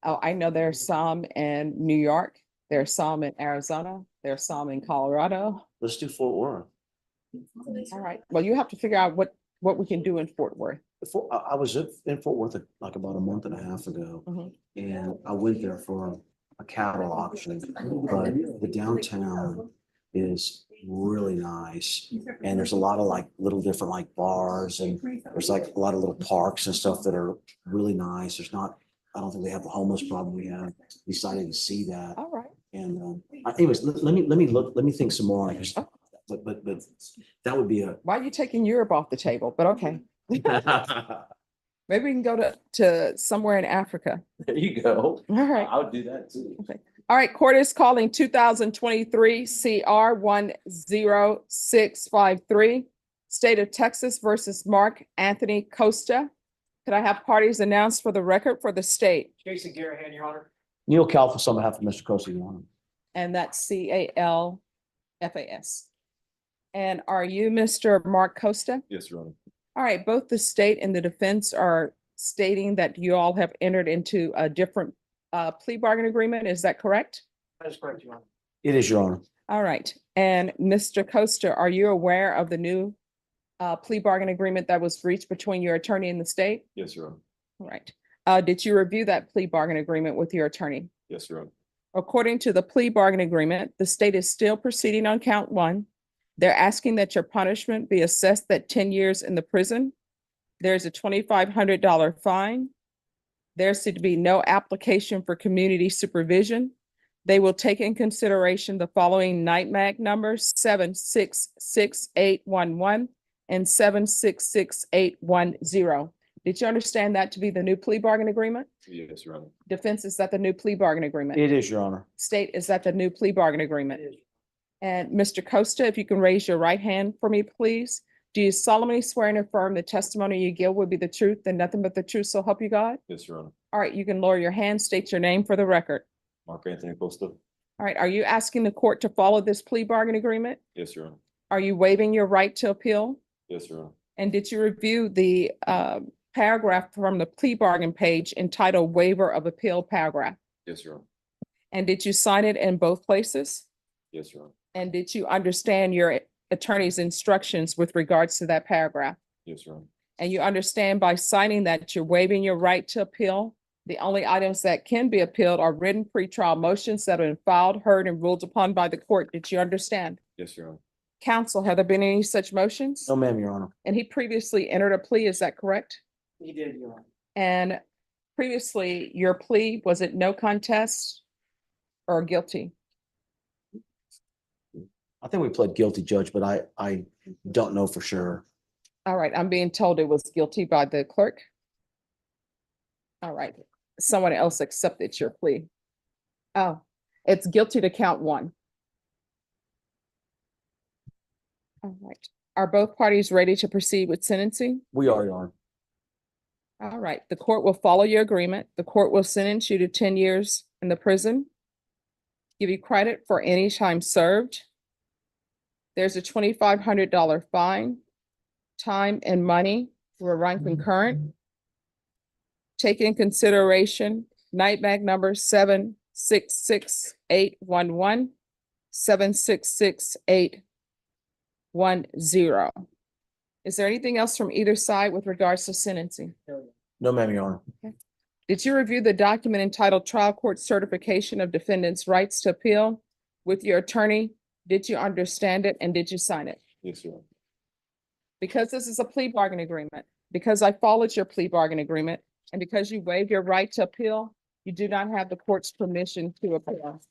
Speaker 1: Oh, I know there's some in New York. There's some in Arizona. There's some in Colorado.
Speaker 10: Let's do Fort Worth.
Speaker 1: All right. Well, you have to figure out what we can do in Fort Worth.
Speaker 10: I was in Fort Worth like about a month and a half ago, and I went there for a cattle auction. But the downtown is really nice, and there's a lot of like little different like bars, and there's like a lot of little parks and stuff that are really nice. I don't think they have the homeless problem we have. Decided to see that.
Speaker 1: All right.
Speaker 10: And anyways, let me think some more. but that would be a.
Speaker 1: Why are you taking Europe off the table? But okay. Maybe we can go to somewhere in Africa.
Speaker 10: There you go.
Speaker 1: All right.
Speaker 10: I would do that too.
Speaker 1: Okay. All right, court is calling 2023 CR 10653, State of Texas versus Mark Anthony Costa. Could I have parties announced for the record for the state?
Speaker 2: Jason Garahan, Your Honor.
Speaker 10: Neil Kalfas on behalf of Mr. Costa, Your Honor.
Speaker 1: And that's CALFAS. And are you Mr. Mark Costa?
Speaker 6: Yes, Your Honor.
Speaker 1: All right, both the state and the defense are stating that you all have entered into a different plea bargain agreement. Is that correct?
Speaker 2: That is correct, Your Honor.
Speaker 10: It is, Your Honor.
Speaker 1: All right. And Mr. Costa, are you aware of the new plea bargain agreement that was reached between your attorney and the state?
Speaker 6: Yes, Your Honor.
Speaker 1: All right. Did you review that plea bargain agreement with your attorney?
Speaker 6: Yes, Your Honor.
Speaker 1: According to the plea bargain agreement, the state is still proceeding on count one. They're asking that your punishment be assessed at 10 years in the prison. There's a $2,500 fine. There's to be no application for community supervision. They will take in consideration the following NITMAG numbers 766811 and 766810. Did you understand that to be the new plea bargain agreement?
Speaker 6: Yes, Your Honor.
Speaker 1: Defense, is that the new plea bargain agreement?
Speaker 10: It is, Your Honor.
Speaker 1: State, is that the new plea bargain agreement? And Mr. Costa, if you can raise your right hand for me, please. Do you solemnly swear and affirm the testimony you give will be the truth and nothing but the truth, so help you God?
Speaker 6: Yes, Your Honor.
Speaker 1: All right, you can lower your hand, state your name for the record.
Speaker 6: Mark Anthony Costa.
Speaker 1: All right, are you asking the court to follow this plea bargain agreement?
Speaker 6: Yes, Your Honor.
Speaker 1: Are you waiving your right to appeal?
Speaker 6: Yes, Your Honor.
Speaker 1: And did you review the paragraph from the plea bargain page entitled Waiver of Appeal Paragraph?
Speaker 6: Yes, Your Honor.
Speaker 1: And did you sign it in both places?
Speaker 6: Yes, Your Honor.
Speaker 1: And did you understand your attorney's instructions with regards to that paragraph?
Speaker 6: Yes, Your Honor.
Speaker 1: And you understand by signing that you're waiving your right to appeal? The only items that can be appealed are written pretrial motions that have been filed, heard, and ruled upon by the court. Did you understand?
Speaker 6: Yes, Your Honor.
Speaker 1: Counsel, have there been any such motions?
Speaker 10: No, ma'am, Your Honor.
Speaker 1: And he previously entered a plea, is that correct?
Speaker 2: He did, Your Honor.
Speaker 1: And previously, your plea, was it no contest or guilty?
Speaker 10: I think we pled guilty, Judge, but I don't know for sure.
Speaker 1: All right, I'm being told it was guilty by the clerk. All right, someone else accepted your plea. Oh, it's guilty to count one. All right, are both parties ready to proceed with sentencing?
Speaker 10: We are, Your Honor.
Speaker 1: All right, the court will follow your agreement. The court will sentence you to 10 years in the prison. Give you credit for any time served. There's a $2,500 fine. Time and money will run concurrent. Take in consideration NITMAG number 766811, 766810. Is there anything else from either side with regards to sentencing?
Speaker 10: No, ma'am, Your Honor.
Speaker 1: Did you review the document entitled Trial Court Certification of Defendant's Rights to Appeal with your attorney? Did you understand it and did you sign it?
Speaker 6: Yes, Your Honor.
Speaker 1: Because this is a plea bargain agreement, because I followed your plea bargain agreement, and because you waived your right to appeal, you do not have the court's permission to appeal.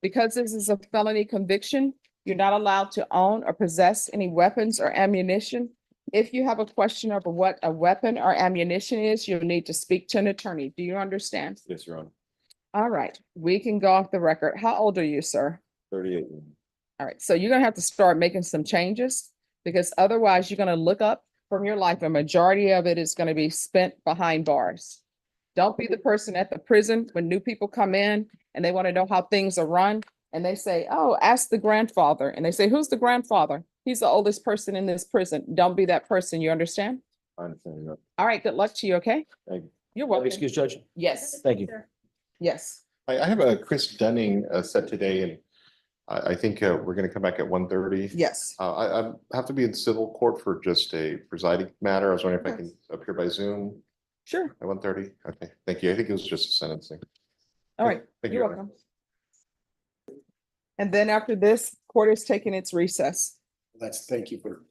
Speaker 1: Because this is a felony conviction, you're not allowed to own or possess any weapons or ammunition. If you have a question over what a weapon or ammunition is, you'll need to speak to an attorney. Do you understand?
Speaker 6: Yes, Your Honor.
Speaker 1: All right, we can go off the record. How old are you, sir?
Speaker 6: 38.
Speaker 1: All right, so you're gonna have to start making some changes because otherwise you're gonna look up from your life. A majority of it is gonna be spent behind bars. Don't be the person at the prison when new people come in and they want to know how things are run. And they say, oh, ask the grandfather. And they say, who's the grandfather? He's the oldest person in this prison. Don't be that person. You understand?
Speaker 6: I understand, Your Honor.
Speaker 1: All right, good luck to you, okay?
Speaker 6: Thank you.
Speaker 1: You're welcome.
Speaker 10: Excuse, Judge.
Speaker 1: Yes,
Speaker 10: Thank you.
Speaker 1: yes.
Speaker 14: I have a Chris Dunning set today, and I think we're going to come back at 1:30.
Speaker 1: Yes.
Speaker 14: I have to be in civil court for just a presiding matter. I was wondering if I can appear by Zoom
Speaker 1: Sure.
Speaker 14: at 1:30. Okay, thank you. I think it was just a sentencing.
Speaker 1: All right,
Speaker 14: Thank you,
Speaker 1: you're
Speaker 14: Your Honor.
Speaker 1: welcome. And then after this, court is taking its recess.
Speaker 9: Thank you for,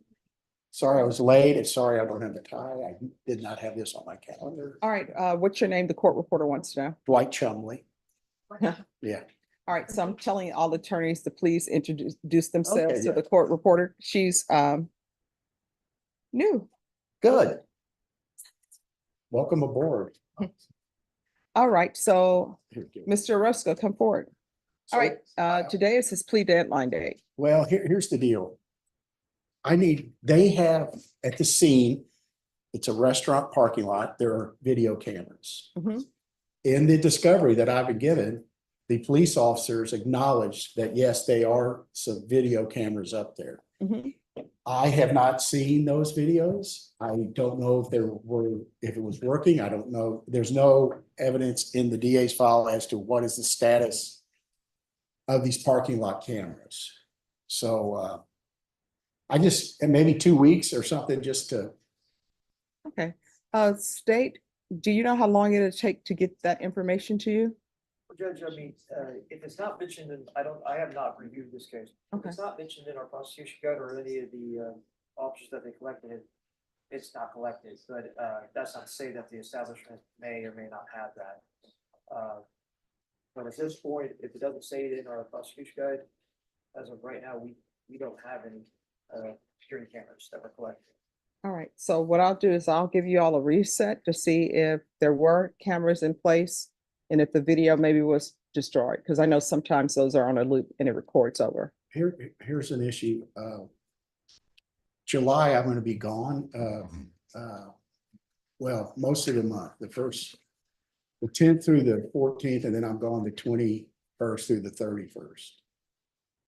Speaker 9: sorry I was late and sorry I don't have the tie. I did not have this on my calendar.
Speaker 1: All right, what's your name? The court reporter wants to know.
Speaker 9: Dwight Chumley. Yeah.
Speaker 1: All right, so I'm telling all attorneys to please introduce themselves to
Speaker 9: yeah.
Speaker 1: the court reporter. She's new.
Speaker 9: Good. Welcome aboard.
Speaker 1: All right, so
Speaker 9: Here, give it.
Speaker 1: Mr. Rusko, come forward. All right, today is his plea deadline day.
Speaker 9: Well, here's the deal. They have at the scene, it's a restaurant parking lot, there are video cameras.
Speaker 1: Mhm.
Speaker 9: In the discovery that I've been given, the police officers acknowledged that, yes, they are some video cameras up there.
Speaker 1: Mhm.
Speaker 9: I have not seen those videos. I don't know if it was working. I don't know. There's no evidence in the DA's file as to what is the status of these parking lot cameras. So and maybe 2 weeks or something just to,
Speaker 1: Okay, State, do you know how long it'll take to get that information to you?
Speaker 2: Judge, I mean, if it's not mentioned in, I have not reviewed this case. If
Speaker 1: Okay.
Speaker 2: it's not mentioned in our prosecution guide or any of the officers that they collected it, it's not collected, but that's not to say that the establishment may or may not have that. But at this point, if it doesn't say it in our prosecution guide, as of right now, we don't have any security cameras that were collected.
Speaker 1: All right, so what I'll do is I'll give you all a reset to see if there were cameras in place and if the video maybe was destroyed, because I know sometimes those are on a loop and it records over.
Speaker 9: here's an issue. July, I'm going to be gone. Well, most of the month, the 10th through the 14th, and then I'm gone the 21st through the 31st.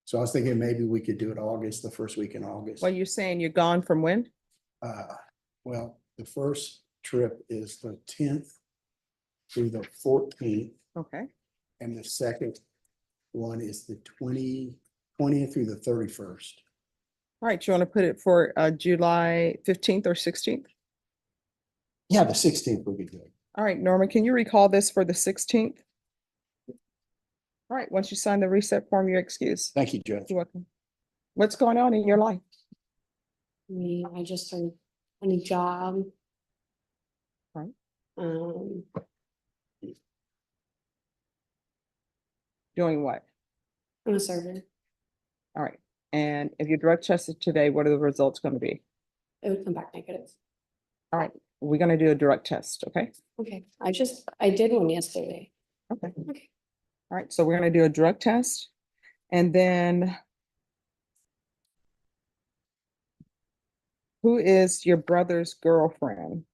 Speaker 9: So I was thinking maybe we could do it August, the first week in August.
Speaker 1: Well, you're saying you're gone from when?
Speaker 9: Well, the first trip is the 10th through the 14th,
Speaker 1: Okay,
Speaker 9: and the second one is the 20th through the 31st.
Speaker 1: all right, you want to put it for July 15th or 16th?
Speaker 9: Yeah, the 16th would be good.
Speaker 1: All right, Norman, can you recall this for the 16th? All right, once you sign the reset form, you're excused.
Speaker 9: Thank you, Judge.
Speaker 1: You're welcome. What's going on in your life?
Speaker 12: I just started a new job.
Speaker 1: Right. Doing what?
Speaker 12: I'm a server.
Speaker 1: All right, and if you drug tested today, what are the results going to be?
Speaker 12: It would come back negative.
Speaker 1: All right, we're going to do a drug test, okay?
Speaker 12: Okay, I did one yesterday.
Speaker 1: Okay.
Speaker 12: Okay.
Speaker 1: All right, so we're going to do a drug test. And then who is your brother's girlfriend?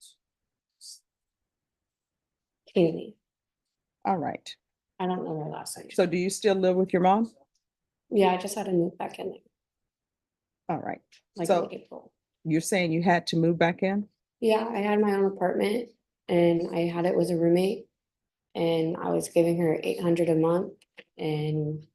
Speaker 12: Kaylee.
Speaker 1: All right.
Speaker 12: I don't know her last name.
Speaker 1: So do you still live with your mom?
Speaker 12: Yeah, I just had to move back in there.
Speaker 1: All right.
Speaker 12: Like
Speaker 1: So
Speaker 12: in April.
Speaker 1: you're saying you had to move back in?
Speaker 12: Yeah, I had my own apartment and I had it with a roommate. And I was giving her 800 a month and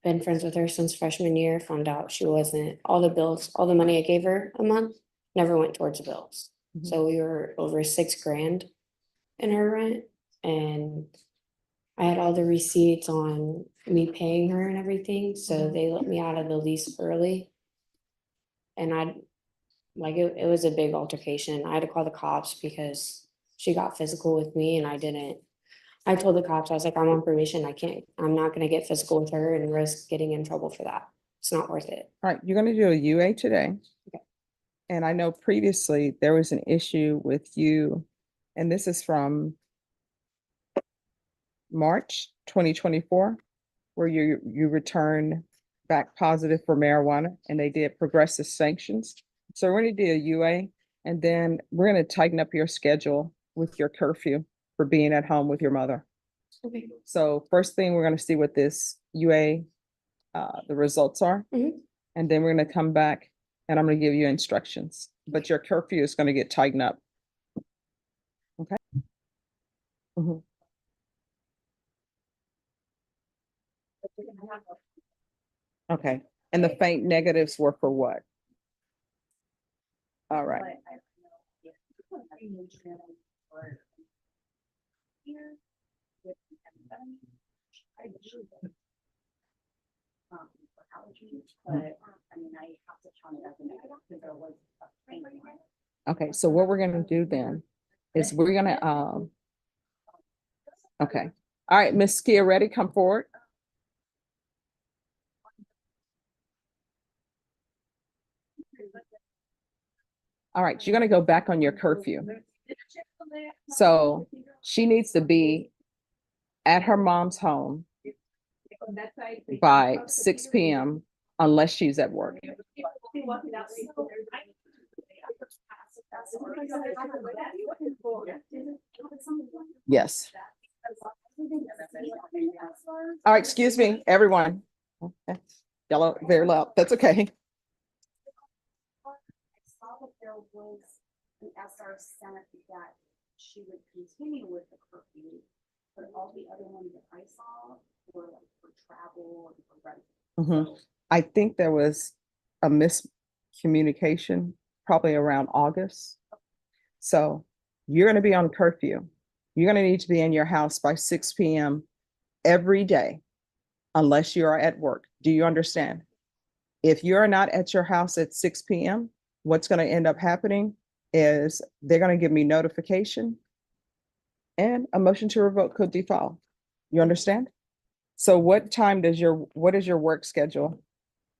Speaker 12: been friends with her since freshman year, found out she wasn't, all the bills, all the money I gave her a month never went towards the bills.
Speaker 1: Mhm.
Speaker 12: So we were over $6,000 in her rent, and I had all the receipts on me paying her and everything, so they let me out of the lease early. And it was a big altercation. I had to call the cops because she got physical with me and I didn't. I told the cops, I was like, I'm on probation. I'm not gonna get physical with her and risk getting in trouble for that. It's not worth it.
Speaker 1: All right, you're going to do a UA today.
Speaker 12: Okay.
Speaker 1: And I know previously there was an issue with you, and this is from March 2024, where you return back positive for marijuana and they did progressive sanctions. So we're going to do a UA, and then we're going to tighten up your schedule with your curfew for being at home with your mother.
Speaker 12: Okay.
Speaker 1: So first thing, we're going to see what this UA, the results are.
Speaker 12: Mhm.
Speaker 1: And then we're going to come back and I'm going to give you instructions, but your curfew is going to get tightened up. Okay. Mhm. Okay, and the faint negatives were for what? All right. Okay, so what we're gonna do then is we're gonna, okay. All right, Miss Schiaretti, come forward. All right, you're gonna go back on your curfew. So she needs to be at her mom's home by 6 p.m. unless she's at work. Yes. All right, excuse me, everyone. Okay. Y'all are very loud. That's okay.
Speaker 13: I saw that there was an SR sent that she would continue with the curfew, but all the other ones that I saw were like for travel and for rent.
Speaker 1: I think there was a miscommunication probably around August. So you're gonna be on curfew. You're gonna need to be in your house by 6 p.m. every day unless you are at work. Do you understand? If you're not at your house at 6 p.m., what's gonna end up happening is they're gonna give me notification and a motion to revoke could be filed. You understand? So what is your work schedule?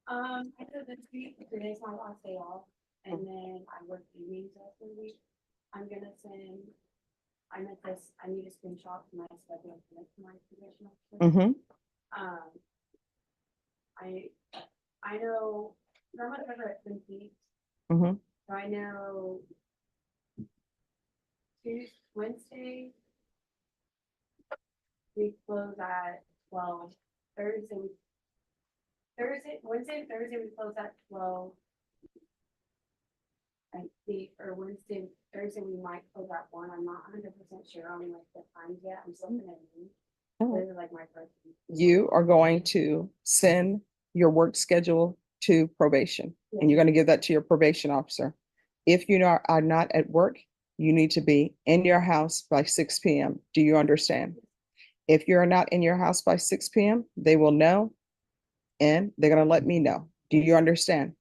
Speaker 13: I know this week, today's my last day off, and then I work evenings after the week. I need a screenshot from my schedule for my position. I know, I'm not ever at Twin Peaks. So I know Wednesday, we close at 12. Wednesday and Thursday, we close at 12. I think, or Thursday, we might close at 1. I'm not 100% sure on like the times yet. I'm still gonna need. Those are like my first.
Speaker 1: You are going to send your work schedule to probation and you're going to give that to your probation officer. If you are not at work, you need to be in your house by 6 p.m. Do you understand? If you're not in your house by 6 p.m., they will know and they're going to let me know. Do you understand?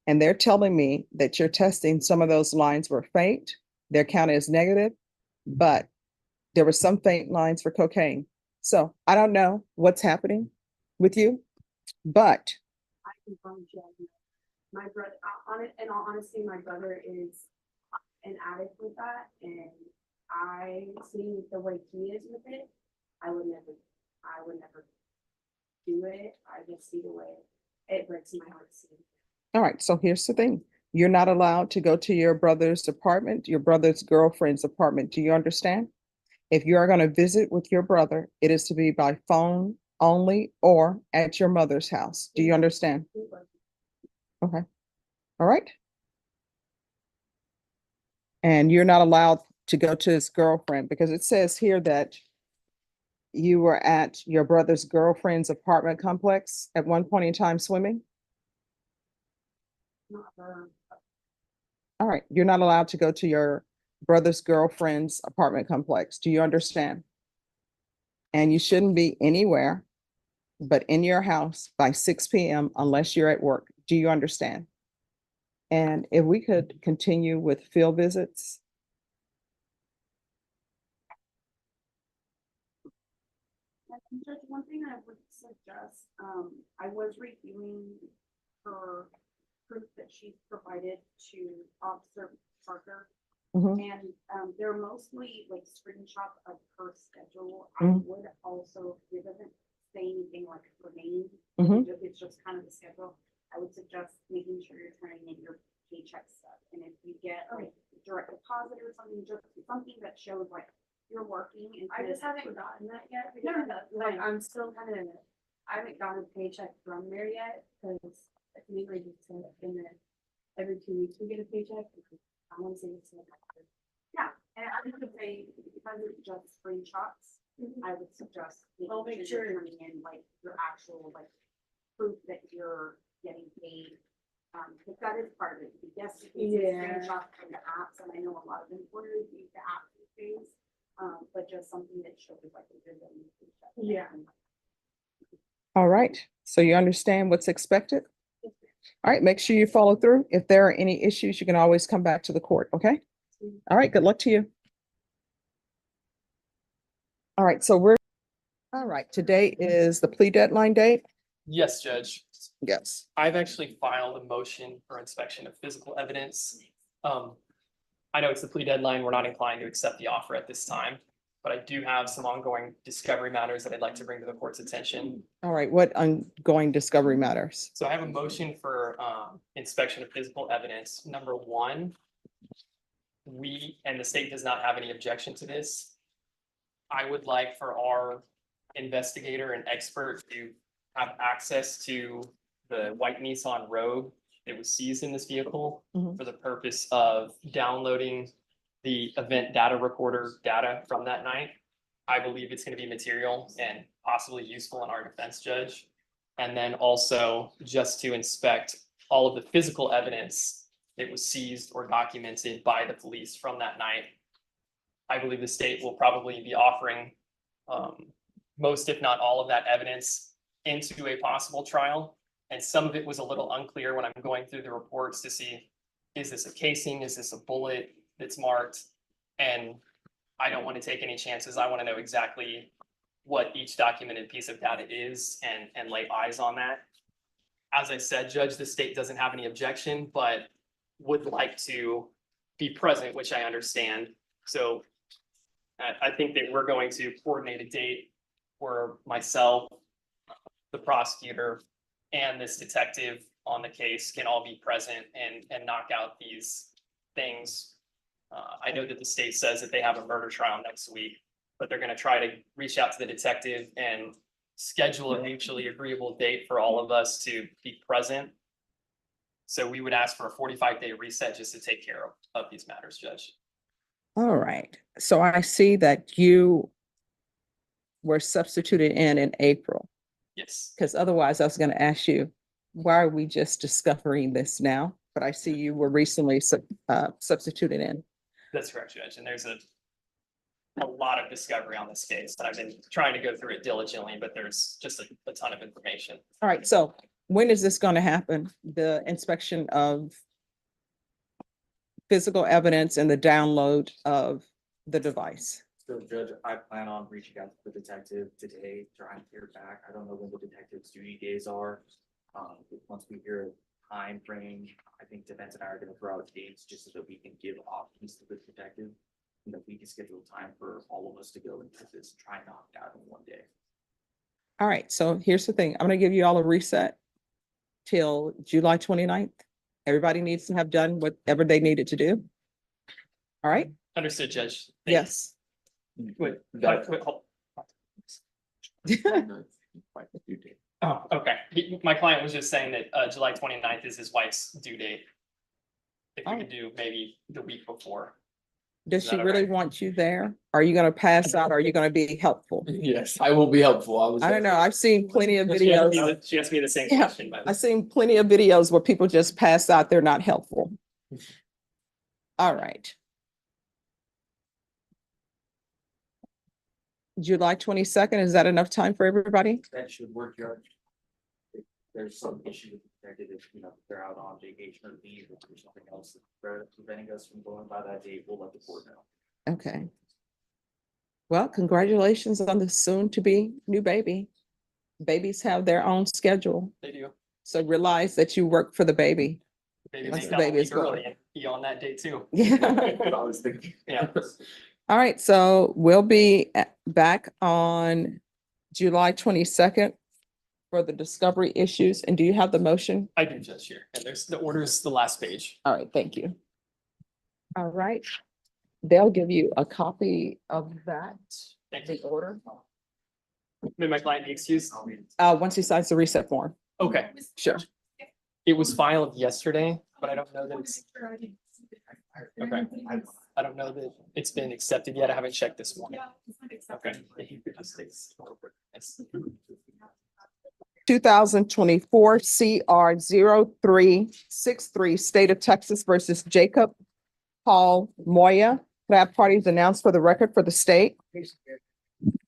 Speaker 1: And they're telling me that you're testing some of those lines were faint. They're counted as negative, but there were some faint lines for cocaine. So I don't know what's happening with you, but
Speaker 13: I can promise you, my brother, in all honesty, my brother is an addict with that, and I see the way he is with it. I would never do it. I just see the way it breaks my heart to see.
Speaker 1: all right, so here's the thing. You're not allowed to go to your brother's apartment, your brother's girlfriend's apartment. Do you understand? If you are going to visit with your brother, it is to be by phone only or at your mother's house. Do you understand? Okay. All right. And you're not allowed to go to his girlfriend because it says here that you were at your brother's girlfriend's apartment complex at one point in time swimming. All right. You're not allowed to go to your brother's girlfriend's apartment complex. Do you understand? And you shouldn't be anywhere but in your house by 6 p.m. unless you're at work. Do you understand? And if we could continue with field visits.
Speaker 13: Judge, one thing I would suggest, I was reviewing her proof that she provided to Officer Parker. And they're mostly like screenshots of her schedule. I would also, it doesn't say anything like her name. It's just kind of the schedule. I would suggest making sure you're turning in your paycheck stuff. And if you get like direct deposit or something, just something that shows like you're working. And I just haven't gotten that yet. Like I'm still kind of, I haven't gotten a paycheck from there yet because it's mainly just in the every 2 weeks we get a paycheck. I want to say it's like, yeah, and I would say because it's just screenshots, I would suggest make sure you're turning in like your actual like proof that you're getting paid. Because that is part of it. Yes, you can take screenshots from the apps, and I know a lot of employers use the app these days, but just something that shows like a good. Yeah.
Speaker 1: All right. So you understand what's expected? All right, make sure you follow through. If there are any issues, you can always come back to the court, okay? All right, good luck to you. All right, all right, today is the plea deadline date.
Speaker 15: Yes, Judge.
Speaker 1: Yes.
Speaker 15: I've actually filed a motion for inspection of physical evidence I know it's the plea deadline. We're not inclined to accept the offer at this time, but I do have some ongoing discovery matters that I'd like to bring to the court's attention.
Speaker 1: All right, what ongoing discovery matters?
Speaker 15: So I have a motion for inspection of physical evidence. Number one, and the state does not have any objection to this. I would like for our investigator and expert to have access to the white Nissan Rogue that was seized in this vehicle
Speaker 1: Mhm.
Speaker 15: for the purpose of downloading the event data recorder data from that night. I believe it's going to be material and possibly useful in our defense, judge. And then also just to inspect all of the physical evidence that was seized or documented by the police from that night. I believe the state will probably be offering most, if not all of that evidence into a possible trial. And some of it was a little unclear when I'm going through the reports to see, is this a casing? Is this a bullet that's marked? And I don't want to take any chances. I want to know exactly what each documented piece of data is and lay eyes on that. As I said, Judge, the state doesn't have any objection, but would like to be present, which I understand. So I think that we're going to coordinate a date where myself, the prosecutor, and this detective on the case can all be present and knock out these things. I know that the state says that they have a murder trial next week, but they're going to try to reach out to the detective and schedule a mutually agreeable date for all of us to be present. So we would ask for a 45-day reset just to take care of these matters, Judge.
Speaker 1: All right, so I see that you were substituted in April,
Speaker 15: Yes,
Speaker 1: because otherwise I was going to ask you, why are we just discovering this now? But I see you were recently substituted in.
Speaker 15: that's correct, Judge. And there's a lot of discovery on this case. And I've been trying to go through it diligently, but there's just a ton of information.
Speaker 1: All right, so when is this going to happen? The inspection of physical evidence and the download of the device?
Speaker 16: So Judge, I plan on reaching out to the detective today, trying to hear back. I don't know when the detective's duty days are. Once we hear a time frame, I think defense and I are gonna throw out dates just so that we can give options to the detective. And that we can schedule time for all of us to go and do this, and try and knock it out in one day.
Speaker 1: All right, so here's the thing. I'm going to give you all a reset till July 29th. Everybody needs to have done whatever they needed to do. All right?
Speaker 15: Understood, Judge. Thank you.
Speaker 1: Yes.
Speaker 15: Wait, hold. Oh, okay. My client was just saying that July 29th is his wife's due date. If we could do maybe the week before.
Speaker 1: Does
Speaker 15: Is
Speaker 1: she
Speaker 15: that
Speaker 1: really
Speaker 15: okay?
Speaker 1: want you there? Are you going to pass out? Are you going to be helpful?
Speaker 16: Yes, I will be helpful.
Speaker 1: I don't know. I've seen plenty of
Speaker 15: She asked me
Speaker 1: videos.
Speaker 15: she asked me the same
Speaker 1: Yeah.
Speaker 15: question, by the way.
Speaker 1: I've seen plenty of videos where people just pass out. They're not helpful. All right. July 22nd, is that enough time for everybody?
Speaker 16: That should work, Judge. If there's some issue with the detective, if they're out on vacation or leave or something else that's preventing us from going by that date, we'll let the court know.
Speaker 1: Okay. Well, congratulations on the soon-to-be new baby. Babies have their own schedule,
Speaker 15: They do.
Speaker 1: so realize that you work for the baby.
Speaker 15: Maybe
Speaker 1: Once
Speaker 15: make
Speaker 1: the
Speaker 15: out a
Speaker 1: baby is
Speaker 15: week
Speaker 1: born.
Speaker 15: early and be on that day too.
Speaker 1: Yeah.
Speaker 16: I was thinking.
Speaker 15: Yeah.
Speaker 1: All right, so we'll be back on July 22nd for the discovery issues. And do you have the motion?
Speaker 15: I do, Judge, here. And there's the order is the last page.
Speaker 1: All right, thank you. All right, they'll give you a copy of that,
Speaker 15: Thank you.
Speaker 1: the order,
Speaker 15: May my client be excused?
Speaker 1: once he signs the reset form.
Speaker 15: Okay,
Speaker 1: Sure.
Speaker 15: it was filed yesterday, but I don't know that it's, okay. I don't know that it's been accepted yet. I haven't checked this morning. Okay.
Speaker 1: 2024 CR 0363, State of Texas versus Jacob Paul Moya. Could I have parties announced for the record for the state?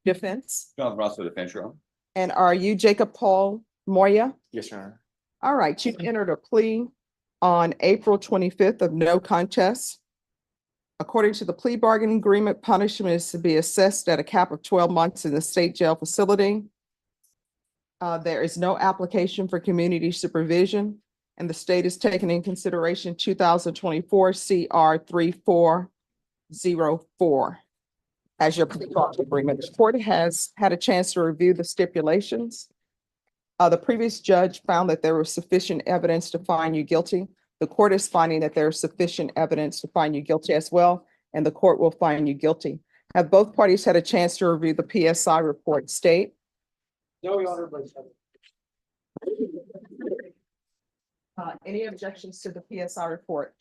Speaker 1: Defense.
Speaker 17: John Ross for defense, Your Honor.
Speaker 1: And are you Jacob Paul Moya?
Speaker 17: Yes, Your Honor.
Speaker 1: All right, you entered a plea on April 25th of no contest. According to the plea bargaining agreement, punishment is to be assessed at a cap of 12 months in the state jail facility. There is no application for community supervision, and the state is taking in consideration 2024 CR 3404 as your plea bargain agreement. The court has had a chance to review the stipulations. The previous judge found that there was sufficient evidence to find you guilty. The court is finding that there is sufficient evidence to find you guilty as well, and the court will find you guilty. Have both parties had a chance to review the PSI report? State.
Speaker 2: No, Your Honor, but.
Speaker 1: Any objections to the PSI report?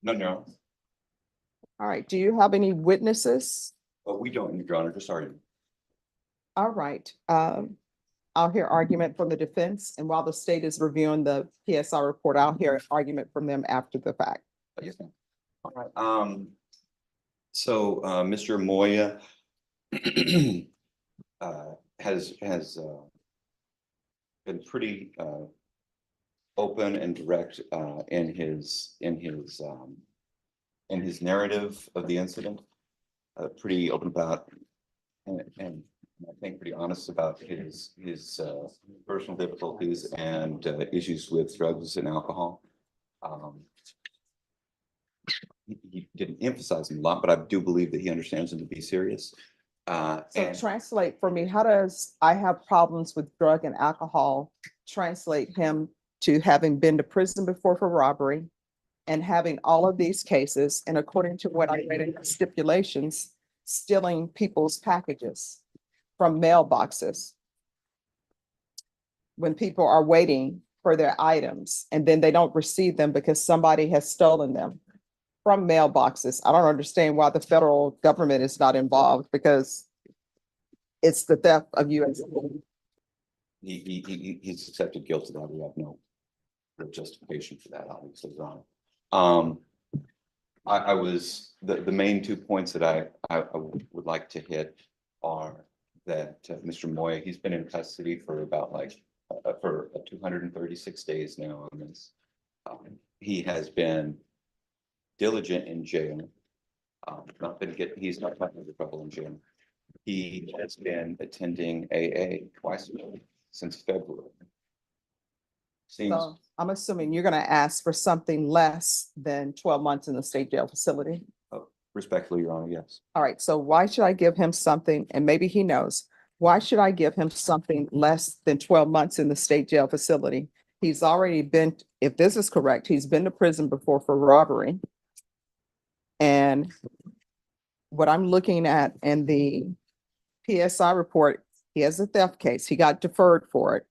Speaker 6: No, no,
Speaker 1: All right, do you have any witnesses?
Speaker 6: we don't, Your Honor, just sorry.
Speaker 1: All right, I'll hear argument from the defense, and while the state is reviewing the PSI report, I'll hear argument from them after the fact.
Speaker 6: Yes, ma'am. All right, so, Mr. Moya has been pretty open and direct in his narrative of the incident. Pretty open about and I think pretty honest about his personal difficulties and issues with drugs and alcohol. He didn't emphasize them a lot, but I do believe that he understands them to be serious.
Speaker 1: So
Speaker 6: And
Speaker 1: translate for me, how does I have problems with drug and alcohol translate him to having been to prison before for robbery and having all of these cases, and according to what I read in the stipulations, stealing people's packages from mailboxes when people are waiting for their items and then they don't receive them because somebody has stolen them from mailboxes. I don't understand why the federal government is not involved, because it's the theft of US.
Speaker 6: he's accepted guilt of that. We have no justification for that, obviously, Your Honor. I was, the main 2 points that I would like to hit are that Mr. Moya, he's been in custody for about for 236 days now on this. He has been diligent in jail. He's not gotten into trouble in jail. He has been attending AA twice a week since February. Seems,
Speaker 1: So I'm assuming you're gonna ask for something less than 12 months in the state jail facility.
Speaker 6: respectfully, Your Honor, yes.
Speaker 1: All right, so why should I give him something, and maybe he knows, why should I give him something less than 12 months in the state jail facility? He's already been, if this is correct, he's been to prison before for robbery. And what I'm looking at in the PSI report, he has a theft case. He got deferred for it.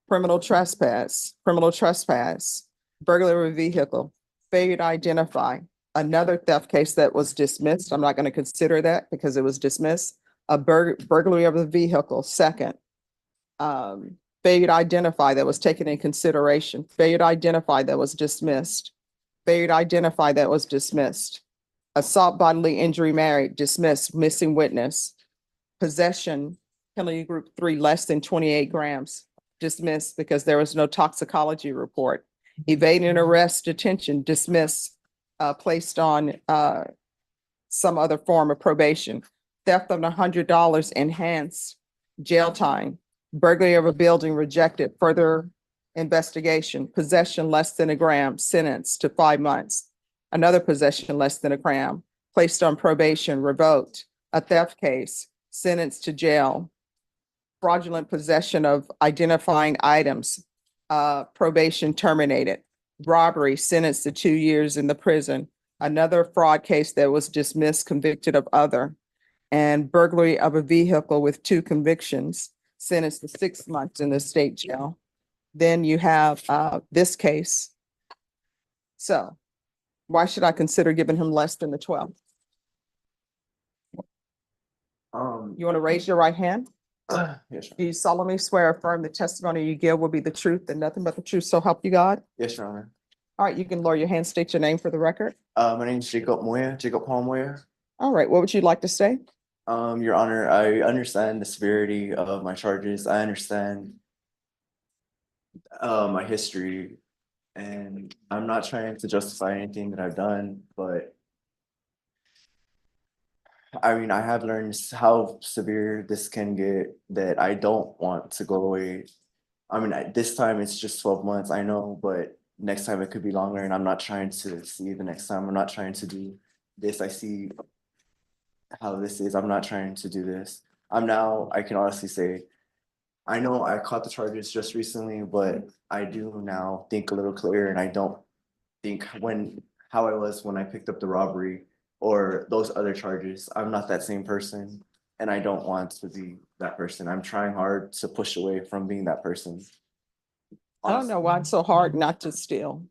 Speaker 1: Criminal trespass, burglary of a vehicle, failure to identify, another theft case that was dismissed. I'm not going to consider that because it was dismissed. A burglary of a vehicle, second. Failure to identify that was taken in consideration. Failure to identify that was dismissed. Failure to identify that was dismissed. Assault, bodily injury, married, dismissed, missing witness. Possession, penalty group 3, less than 28 grams, dismissed because there was no toxicology report. Evading arrest, detention, dismissed, placed on some other form of probation. Theft of $100, enhanced jail time. Burglary of a building, rejected, further investigation. Possession less than a gram, sentenced to 5 months. Another possession less than a gram, placed on probation, revoked. A theft case, sentenced to jail. Fraudulent possession of identifying items, probation terminated. Robbery, sentenced to 2 years in the prison. Another fraud case that was dismissed, convicted of other. And burglary of a vehicle with 2 convictions, sentenced to 6 months in the state jail. Then you have this case. So why should I consider giving him less than the 12? You want to raise your right hand?
Speaker 17: Yes,
Speaker 1: Do you solemnly swear or affirm the testimony you give will be the truth and nothing but the truth, so help you God?
Speaker 17: yes, Your Honor.
Speaker 1: All right, you can lower your hand, state your name for the record.
Speaker 17: My name is Jacob Moya, Jacob Paul Moya.
Speaker 1: All right, what would you like to say?
Speaker 17: Your Honor, I understand the severity of my charges. I understand my history, and I'm not trying to justify anything that I've done, but I mean, I have learned how severe this can get, that I don't want to go away. I mean, this time it's just 12 months, I know, but next time it could be longer, and I'm not trying to see the next time. I'm not trying to do this. I see how this is. I'm not trying to do this. I can honestly say, I know I caught the charges just recently, but I do now think a little clearer, and I don't think how I was when I picked up the robbery or those other charges. I'm not that same person, and I don't want to be that person. I'm trying hard to push away from being that person.
Speaker 1: I don't know why it's so hard not to steal.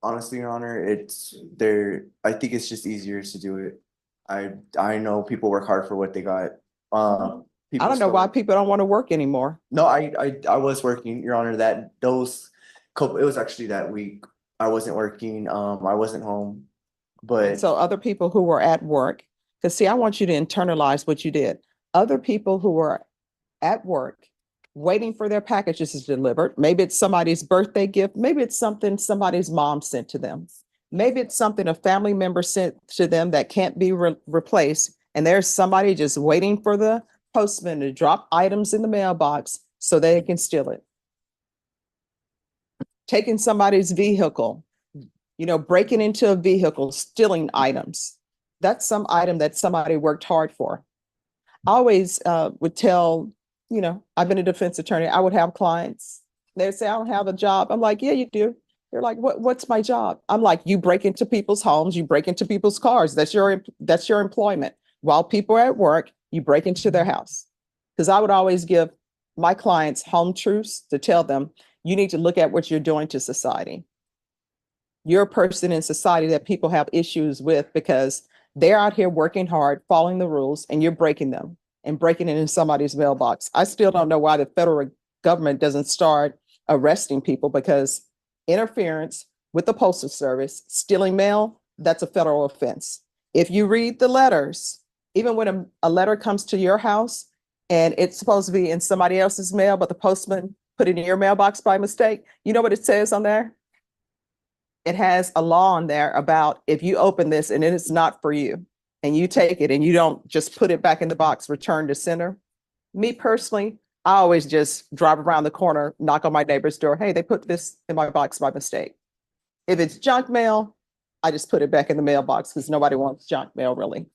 Speaker 17: Honestly, Your Honor, it's there. I think it's just easier to do it. I know people work hard for what they got.
Speaker 1: I don't know why people don't want to work anymore.
Speaker 17: No, I was working, Your Honor, it was actually that week. I wasn't working, I wasn't home, but
Speaker 1: So other people who were at work, because see, I want you to internalize what you did. Other people who were at work, waiting for their packages to be delivered. Maybe it's somebody's birthday gift. Maybe it's something somebody's mom sent to them. Maybe it's something a family member sent to them that can't be replaced. And there's somebody just waiting for the postman to drop items in the mailbox so they can steal it. Taking somebody's vehicle, breaking into a vehicle, stealing items. That's some item that somebody worked hard for. I always would tell, I've been a defense attorney. I would have clients. They'd say, I don't have a job. I'm like, yeah, you do. They're like, what's my job? I'm like, you break into people's homes, you break into people's cars. That's your employment. While people are at work, you break into their house. Because I would always give my clients home truths to tell them, you need to look at what you're doing to society. You're a person in society that people have issues with because they're out here working hard, following the rules, and you're breaking them and breaking it in somebody's mailbox. I still don't know why the federal government doesn't start arresting people, because interference with the postal service, stealing mail, that's a federal offense. If you read the letters, even when a letter comes to your house and it's supposed to be in somebody else's mail, but the postman put it in your mailbox by mistake, you know what it says on there? It has a law on there about if you open this and it is not for you and you take it and you don't just put it back in the box, return to sender. Me personally, I always just drive around the corner, knock on my neighbor's door. Hey, they put this in my box by mistake. If it's junk mail, I just put it back in the mailbox because nobody wants junk mail really.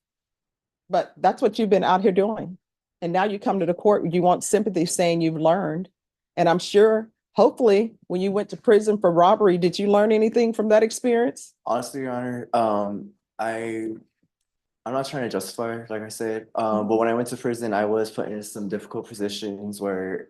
Speaker 1: But that's what you've been out here doing. And now you come to the court, you want sympathy saying you've learned. And I'm sure, hopefully, when you went to prison for robbery, did you learn anything from that experience?
Speaker 17: honestly, Your Honor, I'm not trying to justify, like I said, but when I went to prison, I was put in some difficult positions where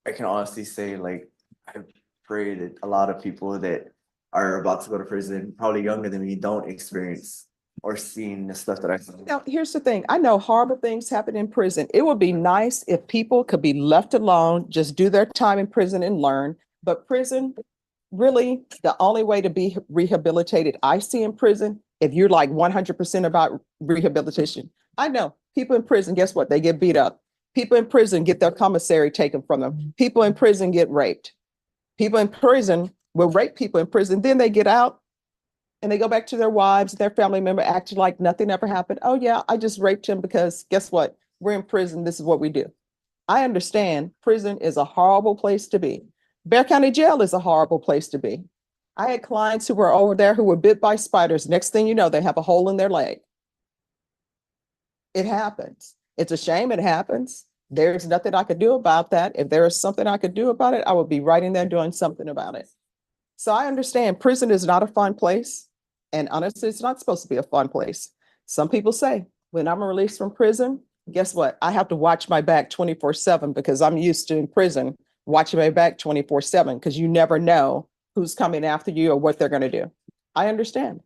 Speaker 17: I can honestly say, like, I pray that a lot of people that are about to go to prison, probably younger than me, don't experience or seen the stuff that I saw.
Speaker 1: Now, here's the thing. I know horrible things happen in prison. It would be nice if people could be left alone, just do their time in prison and learn. But prison, really, the only way to be rehabilitated I see in prison, if you're like 100% about rehabilitation. I know people in prison, guess what? They get beat up. People in prison get their commissary taken from them. People in prison get raped. People in prison will rape people in prison. Then they get out and they go back to their wives, their family member, acting like nothing ever happened. Oh yeah, I just raped him because guess what? We're in prison. This is what we do. I understand prison is a horrible place to be. Bear County Jail is a horrible place to be. I had clients who were over there who were bit by spiders. Next thing you know, they have a hole in their leg. It happens. It's a shame it happens. There's nothing I could do about that. If there is something I could do about it, I would be right in there doing something about it. So I understand prison is not a fun place. And honestly, it's not supposed to be a fun place. Some people say, when I'm released from prison, guess what? I have to watch my back 24/7 because I'm used to in prison watching my back 24/7 because you never know who's coming after you or what they're going to do. I understand.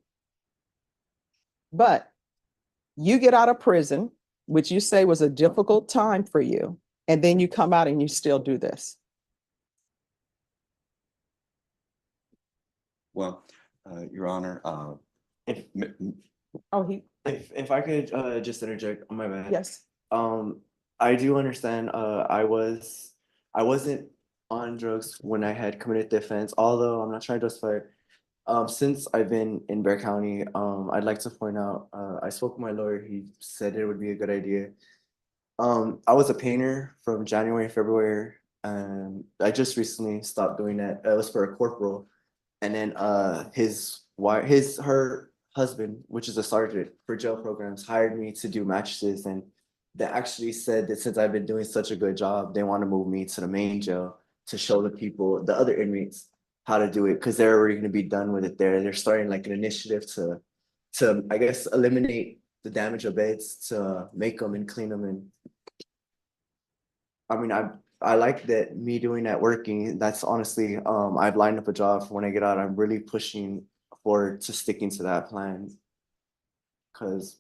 Speaker 1: But you get out of prison, which you say was a difficult time for you, and then you come out and you still do this.
Speaker 17: Well, Your Honor, if
Speaker 1: Oh,
Speaker 17: if I could just interject on my bad.
Speaker 1: yes.
Speaker 17: I do understand. I wasn't on drugs when I had committed the offense, although I'm not trying to justify it. Since I've been in Bear County, I'd like to point out, I spoke with my lawyer. He said it would be a good idea. I was a painter from January, February I just recently stopped doing that. It was for a corporal. And then her husband, which is a sergeant for jail programs, hired me to do mattresses, and they actually said that since I've been doing such a good job, they want to move me to the main jail to show the people, the other inmates, how to do it, because they're already going to be done with it there. They're starting like an initiative to I guess eliminate the damage of beds, to make them and clean them. And I mean, I like that me doing that working. That's honestly, I've lined up a job for when I get out. I'm really pushing forward to sticking to that plan, because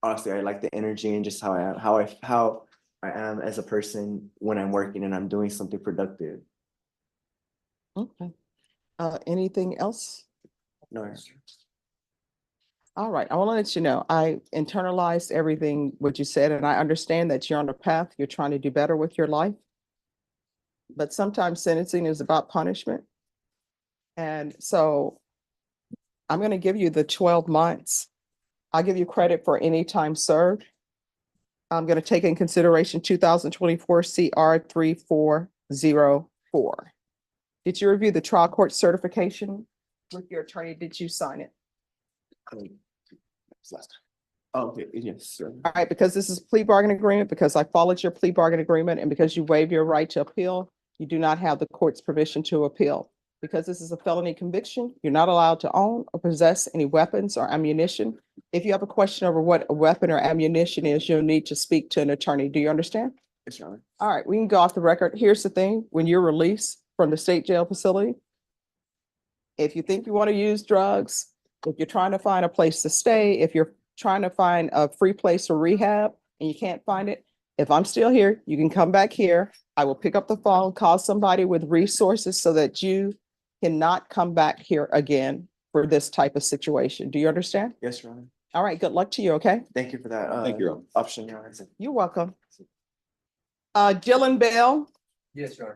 Speaker 17: honestly, I like the energy and just how I am, how I am as a person when I'm working and I'm doing something productive.
Speaker 1: Okay. Anything else?
Speaker 17: No.
Speaker 1: All right, I want to let you know, I internalized everything what you said, and I understand that you're on a path, you're trying to do better with your life. But sometimes sentencing is about punishment. And so I'm going to give you the 12 months. I'll give you credit for any time served. I'm going to take in consideration 2024 CR 3404. Did you review the trial court certification with your attorney? Did you sign it?
Speaker 17: Oh, okay, yes, sir.
Speaker 1: All right, because this is plea bargain agreement, because I followed your plea bargain agreement, and because you waive your right to appeal, you do not have the court's permission to appeal. Because this is a felony conviction, you're not allowed to own or possess any weapons or ammunition. If you have a question over what a weapon or ammunition is, you'll need to speak to an attorney. Do you understand?
Speaker 17: Yes, Your Honor.
Speaker 1: All right, we can go off the record. Here's the thing, when you're released from the state jail facility, if you think you want to use drugs, if you're trying to find a place to stay, if you're trying to find a free place for rehab and you can't find it, if I'm still here, you can come back here. I will pick up the phone, call somebody with resources so that you cannot come back here again for this type of situation. Do you understand?
Speaker 17: Yes, Your Honor.
Speaker 1: All right, good luck to you, okay?
Speaker 17: Thank you for that.
Speaker 14: Thank you, Your Honor.
Speaker 17: Option, Your Honor.
Speaker 1: You're welcome. Dylan Bell.
Speaker 2: Yes, Your Honor.